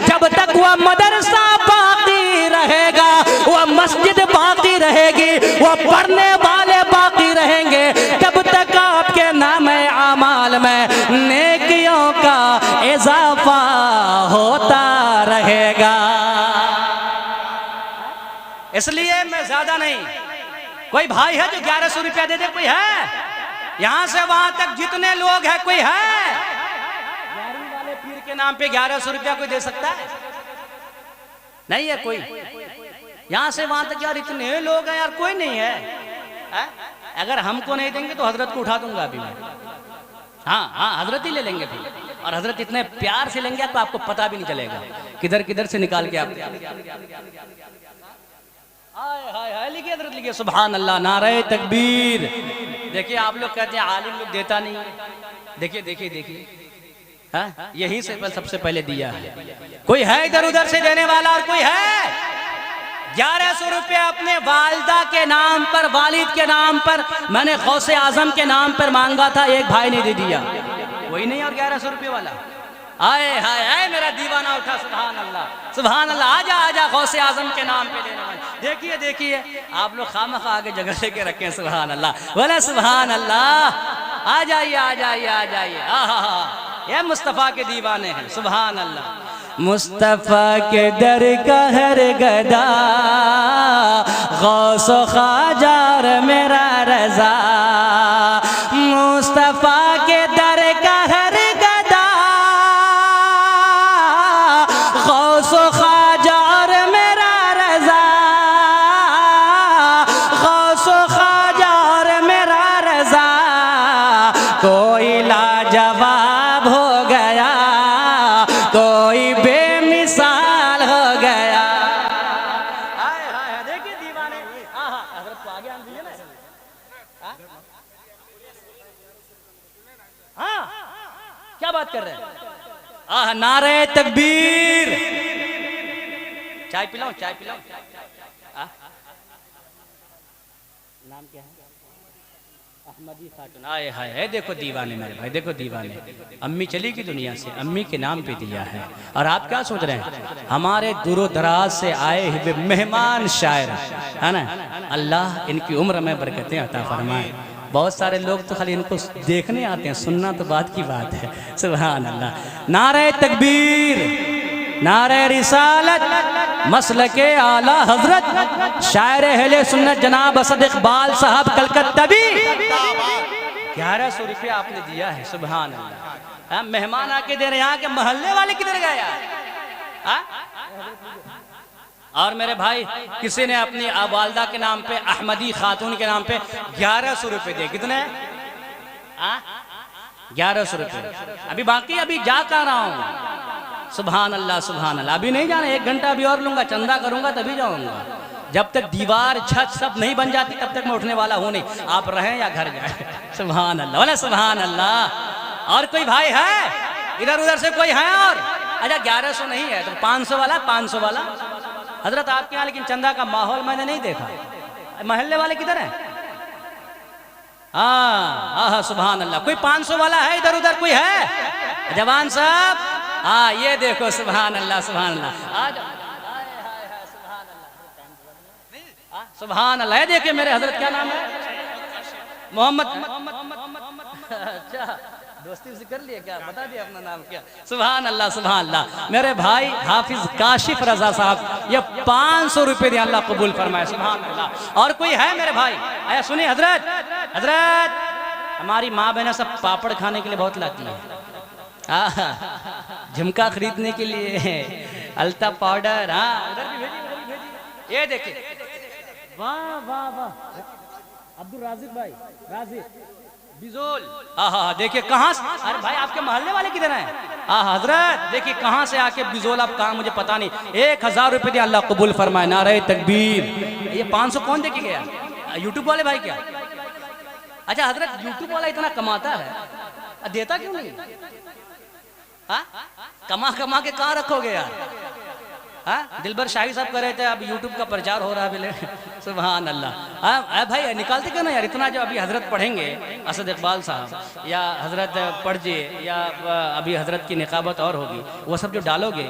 जब तक वह मदरसा बाकी रहेगा, वह मस्जिद बाकी रहेगी, वह पढ़ने वाले बाकी रहेंगे, तब तक आपके नाम आमाल में नेकियों का इजाफा होता रहेगा। इसलिए मैं ज्यादा नहीं, कोई भाई है जो 1100 रुपया दे दे? कोई है? यहां से वहां तक जितने लोग हैं, कोई है? पीर के नाम पे 1100 रुपया कोई दे सकता है? नहीं है कोई। यहां से वहां तक यार इतने लोग हैं यार, कोई नहीं है। अगर हमको नहीं देंगे तो हजरत को उठा दूंगा अभी मैं। हाँ हाँ, हजरत ही ले लेंगे फिर, और हजरत इतने प्यार से लेंगे तो आपको पता भी नहीं चलेगा किधर किधर से निकाल के आप। हाय हाय लिखिए हजरत, लिखिए सुभान अल्लाह, नारे तकबीर। देखिए आप लोग कहते हैं आलिम लोग देता नहीं है, देखिए देखिए देखिए, हाँ यहीं से सबसे पहले दिया है। कोई है इधर उधर से देने वाला? और कोई है? 1100 रुपया अपने वालिदा के नाम पर, वालिद के नाम पर, मैंने गौसे आजम के नाम पर मांगा था, एक भाई ने दे दिया। कोई नहीं और 1100 रुपये वाला। आए हाय हाय मेरा दीवाना उठा, सुभान अल्लाह सुभान अल्लाह। आजा आजा गौसे आजम के नाम पे देने वाले। देखिए देखिए आप लोग खामखा आगे जगह लेके रखे हैं, सुभान अल्लाह बोला सुभान अल्लाह। आ जाइए आ जाइए आ जाइए, ये मुस्तफ़ा के दीवाने हैं, सुभान अल्लाह। मुस्तफ़ा के दर का हर गदा, गौस ख्वाजार मेरा रजा। मुस्तफ़ा के दर का हर गदा, गौस ख्वाजार मेरा रजा। गौस ख्वाजार मेरा रजा, कोई लाजवाब हो गया, कोई बेमिसाल हो गया। हाय हाय देखिए दीवाने, हजरत को आगे आने दीजिए ना। हाँ क्या बात कर रहे हैं? नारे तकबीर। चाय पिलाओ, चाय पिलाओ। नाम क्या है? अहमदी खातून। आए हाय, देखो दीवाने मेरे भाई, देखो दीवाने। अम्मी चली गई दुनिया से, अम्मी के नाम पे दिया है। और आप क्या सोच रहे हैं? हमारे दूरो दराज से आए हुए मेहमान शायर है ना, अल्लाह इनकी उम्र में बरकतें अता फरमाए। बहुत सारे लोग तो खाली इनको देखने आते हैं, सुनना तो बात की बात है, सुभान अल्लाह। नारे तकबीर, नारे रिसालत, मसलके आला हजरत शायर अहले सुन्नत जनाब असद इकबाल साहब कलकत्तावी। 1100 रुपया आपने दिया है, सुभान अल्लाह। मेहमान आके दे रहे, यहाँ के मोहल्ले वाले किधर गए यार? और मेरे भाई किसी ने अपनी वालदा के नाम पे, अहमदी खातून के नाम पे 1100 रुपये दिए। कितने? 1100 रुपये। अभी बाकी अभी जा कर रहा हूँ, सुभान अल्लाह सुभान अल्लाह। अभी नहीं जाना, 1 घंटा अभी और लूंगा, चंदा करूंगा तभी जाऊंगा। जब तक दीवार छत सब नहीं बन जाती तब तक मैं उठने वाला हूँ नहीं, आप रहें या घर जाए। सुभान अल्लाह सुभान अल्लाह। और कोई भाई है इधर उधर से? कोई है? और अच्छा 1100 नहीं है तो 500 वाला, 500 वाला हजरत आपके यहाँ लेकिन चंदा का माहौल मैंने नहीं देखा। महल्ले वाले किधर हैं? हाँ, सुभान अल्लाह। कोई 500 वाला है इधर उधर कोई है? जवान साहब, हाँ ये देखो, सुभान अल्लाह, सुभान अल्लाह। आज सुभान अल्लाह। ये देखिए मेरे हजरत, क्या नाम है? मोहम्मद। अच्छा, दोस्ती से कर लिए क्या? बता दिया अपना नाम क्या? सुभान अल्लाह, सुभान अल्लाह। मेरे भाई हाफिज काशिफ रजा साहब, ये 500 रुपये दिए, अल्लाह कबूल फरमाए। सुभान अल्लाह। और कोई है मेरे भाई? आया सुनिए हजरत, हजरत हमारी माँ बहनें सब पापड़ खाने के लिए बहुत लाती है, झुमका खरीदने के लिए, अलता पाउडर। हाँ उधर भी भेजिए। ये देखिए, वाह वाह वाह, अब्दुल राजिक भाई, राजिक बिजोल। देखिए कहाँ से, अरे भाई आपके मोहल्ले वाले किधर हैं? हजरत देखिए कहाँ से आके बिजोल आप, कहाँ मुझे पता नहीं। 1000 रुपये दिया, अल्लाह कबूल फरमाए। नारे तकबीर। ये 500 कौन देके गया? यूट्यूब वाले भाई क्या? अच्छा हजरत, यूट्यूब वाला इतना कमाता है, देता क्यों नहीं? कमा कमा के कहाँ रखोगे यार? दिलबर शाही साहब कह रहे थे अब यूट्यूब का प्रचार हो रहा है बोले। सुभान अल्लाह। भाई निकालते क्यों ना यार इतना? जो अभी हजरत पढ़ेंगे, असद इकबाल साहब या हजरत पढ़िए, या अभी हजरत की निकाबत और होगी, वो सब जो डालोगे,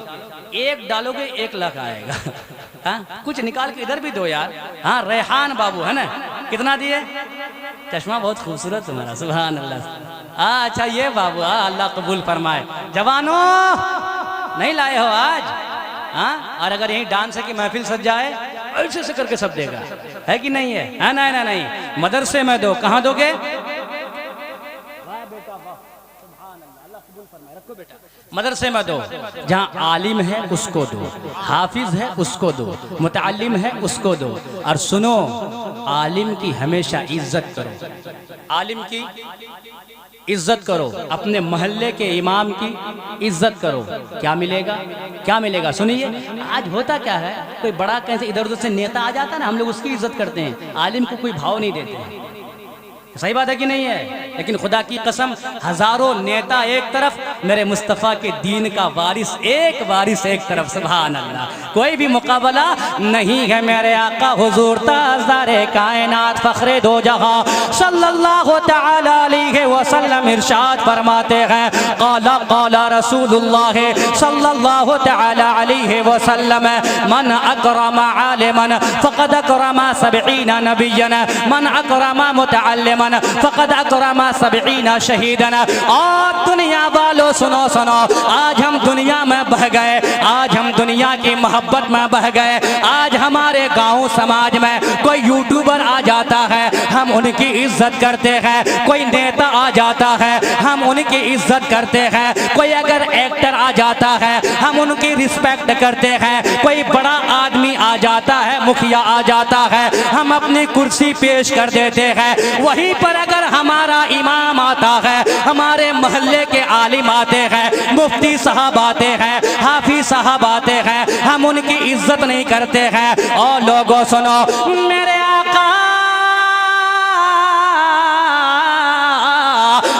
एक डालोगे 1 लाख आएगा। कुछ निकाल के इधर भी दो यार। हाँ रेहान बाबू है ना, कितना दिए? चश्मा बहुत खूबसूरत तुम्हारा, सुभान अल्लाह। अच्छा ये बाबू, अल्लाह कबूल फरमाए। जवानों नहीं लाए हो आज? और अगर यही डांस की महफिल सज जाए, ऐसे से करके सब देगा, है कि नहीं है? नहीं नहीं नहीं, मदरसे में दो। कहाँ दोगे? मदरसे में दो, जहाँ आलिम है उसको दो, हाफिज है उसको दो, मुतअल्लिम है उसको दो। और सुनो, आलिम की हमेशा इज्जत करो, आलिम की इज्जत करो, अपने मोहल्ले के इमाम की इज्जत करो। क्या मिलेगा? क्या मिलेगा? सुनिए, आज होता क्या है, कोई बड़ा कैसे इधर उधर से नेता आ जाता है ना, हम लोग उसकी इज्जत करते हैं, आलिम को कोई भाव नहीं देते हैं। सही बात है कि नहीं है? लेकिन खुदा की कसम, हजारों नेता एक तरफ, मेरे मुस्तफ़ा के दीन का वारिस एक तरफ। सुभान अल्लाह। कोई भी मुकाबला नहीं है मेरे आका हुजूर ताज़दारे कायनात फ़ख्रे दो जहां सल्लल्लाहु तआला अलैहि वसल्लम इरशाद फरमाते हैं, क़ाला क़ाला रसूलुल्लाह सल्लल्लाहु तआला अलैहि वसल्लम, मन अकरम आलिमन फ़क़द अकरम 70 नबिय्यन, मन अकरम मुतअल्लिमन फ़क़द अकरम 70 शहीदन। और दुनिया वालों सुनो सुनो, आज हम दुनिया में बह गए, आज हम दुनिया की मोहब्बत में बह गए। आज हमारे गांव समाज में कोई यूट्यूबर आ जाता है, हम उनकी इज्जत करते हैं। कोई नेता आ जाता है, हम उनकी इज्जत करते हैं। कोई अगर एक्टर आ जाता है, हम उनकी रिस्पेक्ट करते हैं। कोई बड़ा आदमी आ जाता है, मुखिया आ जाता है, हम अपनी कुर्सी पेश कर देते हैं। वहीं पर अगर हमारा इमाम आता है, हमारे मोहल्ले के आलिम आते हैं, मुफ्ती साहब आते हैं, हाफिज साहब आते हैं, हम उनकी इज्जत नहीं करते हैं। और लोगों सुनो, मेरे आका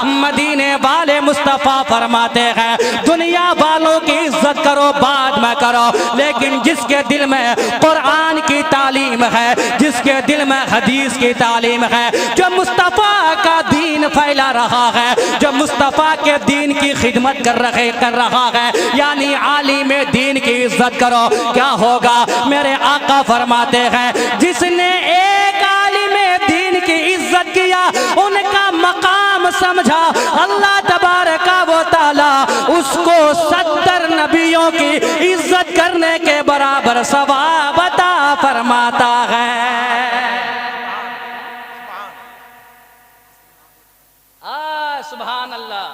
मदीने वाले मुस्तफ़ा फरमाते हैं, दुनिया वालों की इज्जत करो बाद में करो, लेकिन जिसके दिल में कुरान की तालीम है, जिसके दिल में हदीस की तालीम है, जो मुस्तफ़ा का दीन फैला रहा है, जो मुस्तफ़ा के दीन की खिदमत कर रहा है, यानी आलिम दीन की इज्जत करो। क्या होगा? मेरे आका फरमाते हैं, जिसने एक आलिम दीन की इज्जत किया, उनका मकाम समझा, अल्लाह तबारका व तआला उसको 70 नबियों की इज्जत करने के बराबर सवाब अता फरमाता है। सुभान अल्लाह।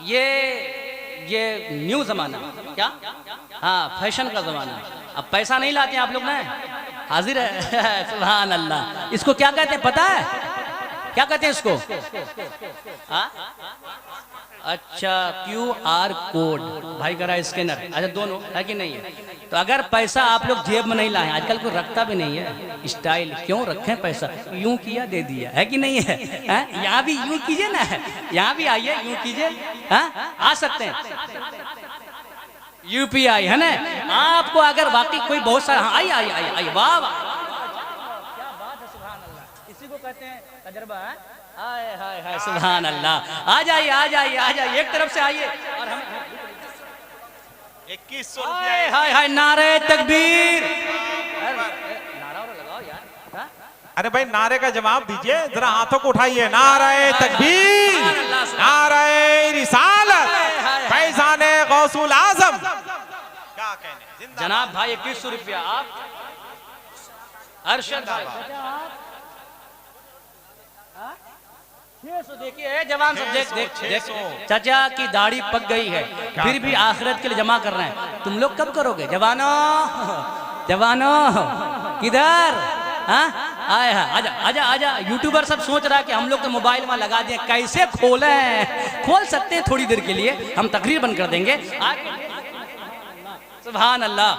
ये न्यू जमाना, क्या? हाँ, फैशन का जमाना। अब पैसा नहीं लाते हैं आप लोग ना, हाजिर है। सुभान अल्लाह। इसको क्या कहते हैं पता है? क्या कहते हैं इसको? अच्छा, QR कोड भाई करा, स्कैनर। अच्छा, दोनों है कि नहीं है? तो अगर पैसा आप लोग जेब में नहीं लाए, आजकल कोई रखता भी नहीं है, स्टाइल क्यों रखें पैसा? यूं किया दे दिया, है कि नहीं है? यहाँ भी यूं कीजिए ना, यहाँ भी आइए, यूं कीजिए। आ सकते हैं? यूपीआई है ना। आपको अगर वाकई कोई बहुत सारा, हाँ, आई आई आई आई, वाह वाह, क्या बात है, सुभान अल्लाह। इसी को कहते हैं तजर्बा। हाय हाय हाय, सुभान अल्लाह। आ जाइए आ जाइए आ जाइए, एक तरफ से आइए। और हम
2100
हाय हाय हाय, नारे तकबीर। नारा और लगाओ यार। हाँ?
अरे भाई नारे का जवाब दीजिए, जरा हाथों को उठाइए। नारे तकबीर, नारे रिसालत, फैजाने गौसुल आजम। क्या कहने
जनाब भाई 2100 रुपया। आप अरशद भाई 600। देखिए जवान सब, देख देख देख, चाचा की दाढ़ी पक गई है फिर भी आखिरत के लिए जमा कर रहे हैं। तुम लोग कब करोगे जवानों? जवानों किधर? हाँ आए, हाँ आजा आजा आजा। यूट्यूबर सब सोच रहा है कि हम लोग तो मोबाइल में लगा दिए, कैसे खोले? खोल सकते हैं थोड़ी देर के लिए, हम तकरीर बंद कर देंगे। सुभान अल्लाह।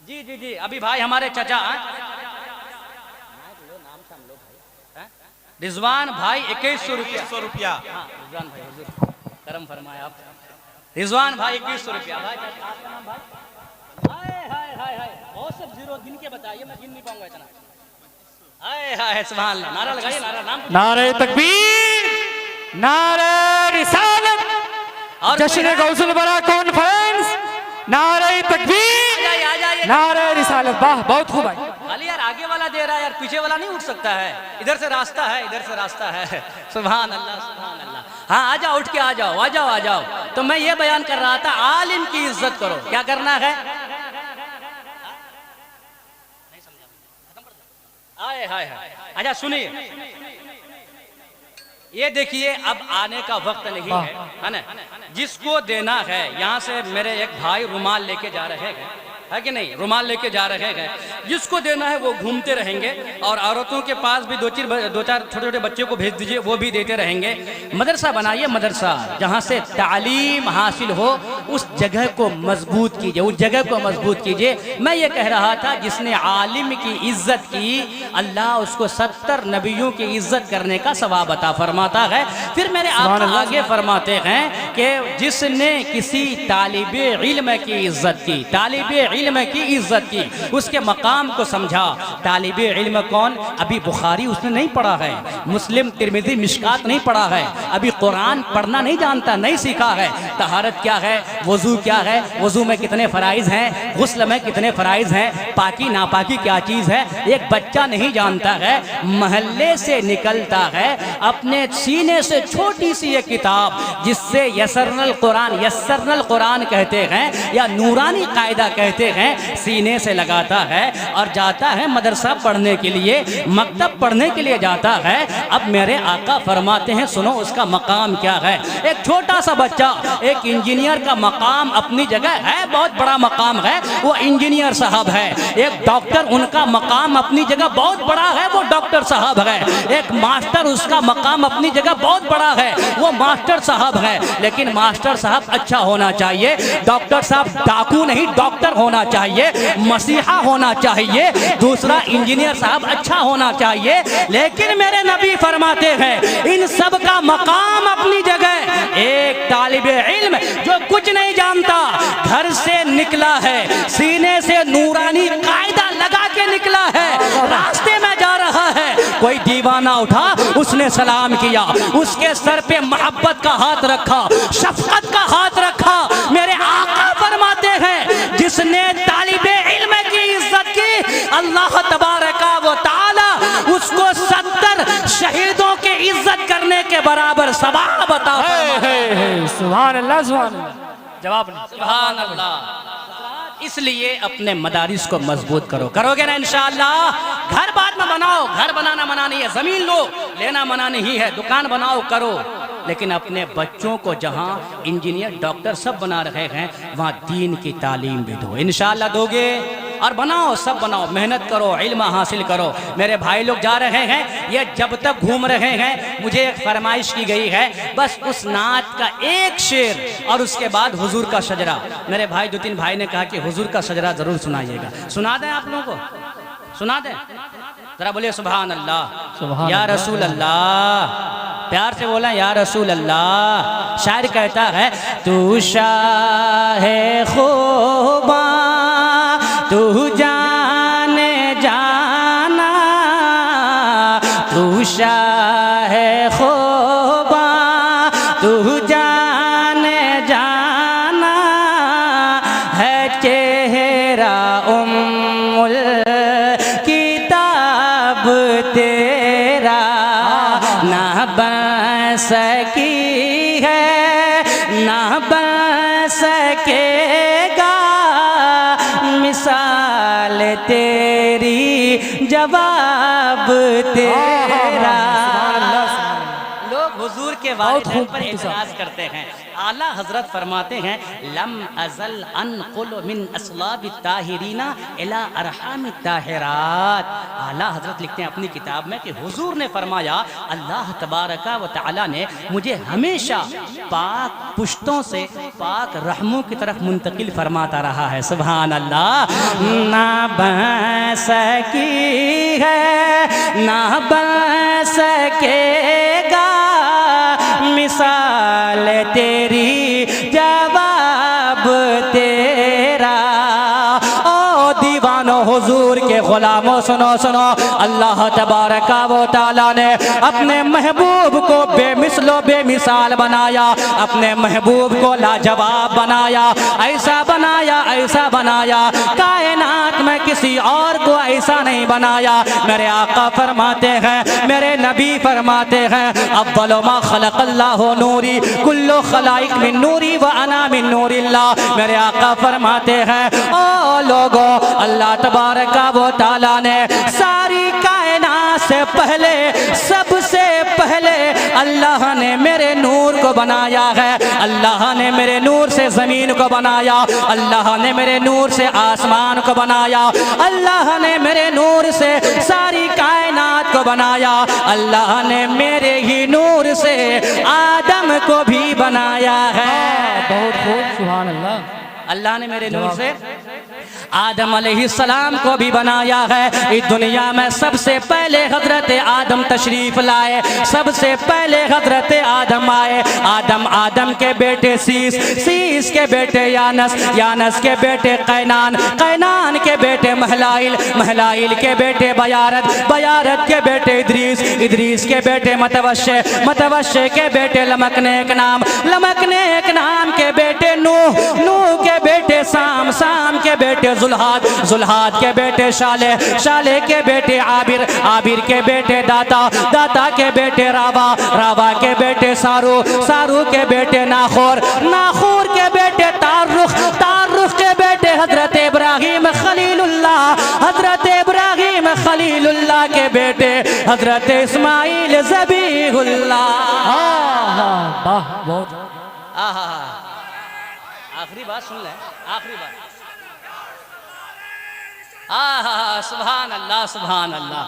जी जी जी, अभी भाई हमारे चाचा रिजवान भाई 2100 रुपया।
2100 रुपया।
रिजवान भाई हुजूर करम फरमाए आप। रिजवान भाई 2100 रुपया। भाई आपका नाम भाई? हाय हाय हाय हाय, बहुत सब जीरो गिन के बताइए, मैं गिन नहीं पाऊंगा इतना। हाय हाय सुभान अल्लाह। नारा लगाइए, नारा, नाम।
नारे तकबीर, नारे रिसालत,
और
जश्न गौसुल बरा कॉन्फ्रेंस, नारे तकबीर,
आ जाइए।
नारे रिसालत। वाह, बहुत खूब भाई।
खाली यार आगे वाला दे रहा है यार, पीछे वाला नहीं उठ सकता है। इधर से रास्ता है, इधर से रास्ता है। सुभान अल्लाह सुभान अल्लाह। हाँ आ जाओ, उठ के आ जाओ आ जाओ आ जाओ। तो मैं ये बयान कर रहा था, आलिम की इज्जत करो। क्या करना है? आए हाय हाय। अच्छा सुनिए, ये देखिए अब आने का वक्त नहीं है ना। जिसको देना है, यहाँ से मेरे एक भाई रुमाल लेके जा रहे हैं, है कि नहीं? रुमाल लेके जा रहे हैं। जिसको देना है वो घूमते रहेंगे, और औरतों के पास भी दो चार छोटे छोटे बच्चों को भेज दीजिए, वो भी देते रहेंगे। मदरसा बनाइए, मदरसा जहाँ से तालीम हासिल हो, उस जगह को मजबूत कीजिए, उस जगह को मजबूत कीजिए। मैं ये कह रहा था, जिसने आलिम की इज्जत की, अल्लाह उसको 70 नबियों की इज्जत करने का सवाब अता फरमाता है। फिर मेरे आका आगे फरमाते हैं कि जिसने किसी तालिबे इल्म की इज्जत की, तालिबे इल्म की इज्जत की, उसके मकाम को समझा। तालिबे इल्म कौन? अभी बुखारी उसने नहीं पढ़ा है, मुस्लिम तिरमिज़ी मिशकात नहीं पढ़ा है, अभी कुरान पढ़ना नहीं जानता, नहीं सीखा है। तहारत क्या है, वजू क्या है, वजू में कितने फ़राइज़ हैं, गुस्ल में कितने फ़राइज़ हैं, पाकी नापाकी क्या चीज़ है, एक बच्चा नहीं जानता है। महल्ले से निकलता है, अपने सीने से छोटी सी ये किताब जिससे यसरनल कुरान कहते हैं या नूरानी कायदा कहते हैं, सीने से लगाता है और जाता है मदरसा पढ़ने के लिए, मकतब पढ़ने के लिए जाता है। अब मेरे आका फरमाते हैं, सुनो उसका मकाम क्या है। एक छोटा सा बच्चा, एक इंजीनियर का मकाम अपनी जगह है, बहुत बड़ा मकाम है, वो इंजीनियर साहब है। एक डॉक्टर, उनका मकाम अपनी जगह बहुत बड़ा है, वो डॉक्टर साहब है। एक मास्टर, उसका मकाम अपनी जगह बहुत बड़ा है, वो मास्टर साहब है। लेकिन मास्टर साहब अच्छा होना चाहिए, डॉक्टर साहब डाकू नहीं डॉक्टर होना चाहिए, मसीहा होना चाहिए। दूसरा इंजीनियर साहब अच्छा होना चाहिए। लेकिन मेरे नबी फरमाते हैं, इन सब का मकाम अपनी जगह। एक तालिबे इल्म जो कुछ नहीं जानता, घर से निकला है, सीने से नूरानी कायदा लगा के निकला है, रास्ते में जा रहा है, कोई दीवाना उठा, उसने सलाम किया, उसके सर पे मोहब्बत का हाथ रखा, शफकत का हाथ रखा। मेरे आका फरमाते हैं, जिसने तालिबे इल्म की इज्जत की, अल्लाह तबारका व तआला उसको 70 शहीदों के इज्जत करने के बराबर सवाब अता फरमाए।
सुभान अल्लाह, सुभान अल्लाह। जवाब नहीं।
सुभान अल्लाह। इसलिए अपने मदारिस को मजबूत करो। करोगे ना इंशाअल्लाह। घर बाद में बनाओ, घर बनाना मना नहीं है, जमीन लो, लेना मना नहीं है, दुकान बनाओ, करो। लेकिन अपने बच्चों को जहाँ इंजीनियर डॉक्टर सब बना रहे हैं, वहाँ दीन की तालीम भी दो। इंशाअल्लाह दोगे, और बनाओ, सब बनाओ, मेहनत करो, इल्म हासिल करो। मेरे भाई लोग जा रहे हैं, ये जब तक घूम रहे हैं, मुझे एक फरमाइश की गई है, बस उस नात का एक शेर और उसके बाद हुजूर का शजरा। मेरे भाई 2-3 भाई ने कहा कि हुजूर का शजरा जरूर सुनाइएगा। सुना दें आप लोगों को? सुना दें? जरा बोलिए सुभान अल्लाह, या रसूल अल्लाह। प्यार से बोला या रसूल अल्लाह। शायर कहता है तू शाहे खूबा तू जाने जाना, तू शाहे खूबा तू जाने जाना, है चेहरा उम्मुल किताब तेरा, ना बन सकी है ना बन सकेगा मिसाल तेरी जवाब तेरा। लोग हुजूर के वालिदैन पर एतराज करते हैं। आला हजरत फरमाते हैं लम अजल अनकुल मिन असलाब ताहिरीना इला अरहाम ताहिरात। आला हजरत लिखते हैं अपनी किताब में कि हुजूर ने फरमाया अल्लाह तबारका व तआला ने मुझे हमेशा पाक पुश्तों से पाक रहमों की तरफ मुंतकिल फरमाता रहा है। सुभान अल्लाह। ना बन सकी है ना बन सकेगा मिसाल तेरी जवाब तेरा। ओ दीवानो हुजूर के गुलामों सुनो सुनो, अल्लाह तबारका व तआला ने अपने महबूब को बेमिसलो बेमिसाल बनाया, अपने महबूब को लाजवाब बनाया, ऐसा बनाया कायनात में किसी और को ऐसा नहीं बनाया। मेरे आका फरमाते हैं, मेरे नबी फरमाते हैं अव्वलु मा खलक़ल्लाहु नूरी कुल्लु खलाइक मिन नूरी व अना मिन नूरिल्लाह। मेरे आका फरमाते हैं ओ लोगों, अल्लाह तबारका व तआला ने सारी कायनात से पहले सबसे पहले अल्लाह ने मेरे नूर को बनाया है। अल्लाह ने मेरे नूर से ज़मीन को बनाया, अल्लाह ने मेरे नूर से आसमान को बनाया, अल्लाह ने मेरे नूर से सारी कायनात को बनाया, अल्लाह ने मेरे ही नूर से आदम को भी बनाया है।
बहुत खूब, सुभान अल्लाह।
अल्लाह ने मेरे नूर से आदम अलैहिस्सलाम को भी बनाया है। इस दुनिया में सबसे पहले हजरत आदम तशरीफ लाए, सबसे पहले हजरत आदम आए। आदम के बेटे सीस के बेटे यानस के बेटे कैनान के बेटे महलाइल के बेटे बयारत के बेटे इद्रीस के बेटे मतवश्शे के बेटे लमकनेक नाम के बेटे नूह के बेटे साम के बेटे जुल्हाद के बेटे शाले के बेटे आबिर के बेटे दाता के बेटे रावा के बेटे सारू के बेटे नाखोर के बेटे तारुख के बेटे हजरत इब्राहिम खलीलुल्लाह के बेटे हजरत इस्माइल ज़बीहुल्लाह।
बहुत
आखिरी बात सुन ले, आखिरी बात। सुभान अल्लाह सुभान अल्लाह।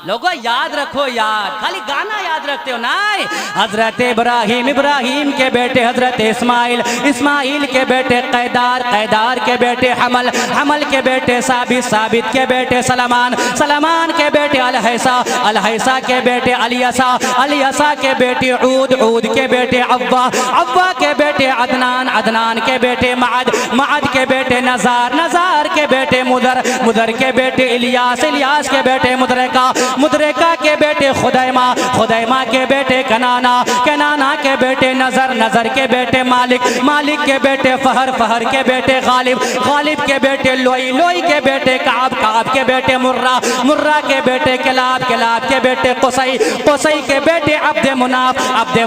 लोगों याद रखो, याद खाली गाना याद रखते हो ना। हजरत इब्राहिम के बेटे हजरत इस्माइल के बेटे कैदार के बेटे हमल के बेटे साबित के बेटे सलमान के बेटे अलहैसा के बेटे अलियसा के बेटे ऊद के बेटे अव्वा के बेटे अदनान के बेटे माद के बेटे नजार के बेटे मुदर के बेटे इलियास के बेटे मुदरका के बेटे खुदैमा के बेटे कनाना के बेटे नजर के बेटे मालिक के बेटे फहर के बेटे गालिब के बेटे लोई के बेटे काब के बेटे मुर्रा के बेटे किलाब के बेटे कुसई के बेटे अब्द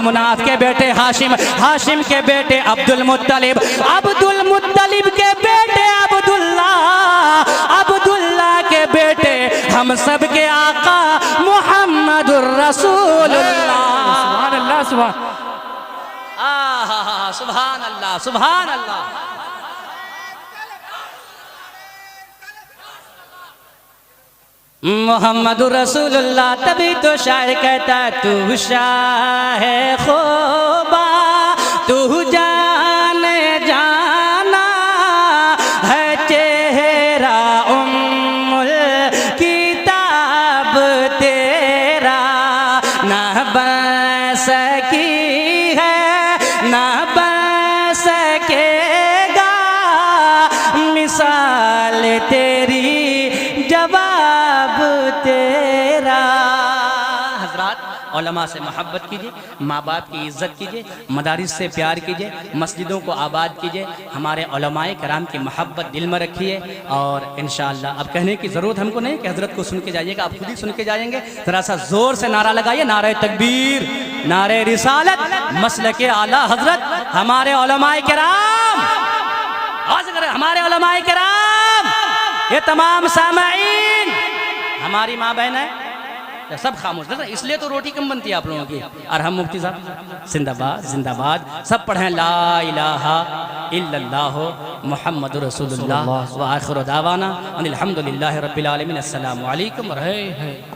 मुनाफ के बेटे हाशिम के बेटे अब्दुल मुत्तलिब के बेटे अब्दुल्लाह के बेटे हम सब के आका मुहम्मदुर रसूलुल्लाह। सुभान अल्लाह। मुहम्मदुर रसूलुल्लाह। तभी तो शायर कहता तू शाहे खूबा तू जाने जाना, है चेहरा उम्मुल किताब तेरा, ना बन सकी है ना बन सकेगा, मिसाल तेरी जवाब तेरा। हजरात, उलमा से मोहब्बत कीजिए, माँ बाप की इज़्ज़त कीजिए, मदारिस से प्यार कीजिए, मस्जिदों को आबाद कीजिए, हमारे उलमाए कराम की मोहब्बत दिल में रखिए। और इंशाअल्लाह अब कहने की ज़रूरत हमको नहीं कि हज़रत को सुन के जाइएगा, आप खुद ही सुन के जाएंगे। ज़रा सा ज़ोर से नारा लगाइए, नारे तकबीर, नारे रिसालत, मसलके आला हज़रत, हमारे उलमाए कराम, हमारे उलमाए कराम, ये तमाम सामाईन, हमारी माँ बहन है सब खामोश, इसलिए तो रोटी कम बनती है आप लोगों की। और हम मुफ्ती साहब जिंदाबाद जिंदाबाद, सब पढ़ें ला इलाहा इल्लल्लाह मुहम्मदुर रसूलुल्लाह व आखिरु दावाना अनिल हम्दुलिल्लाहि रब्बिल आलमीन। अस्सलामु अलैकुम व रहमतुल्लाह।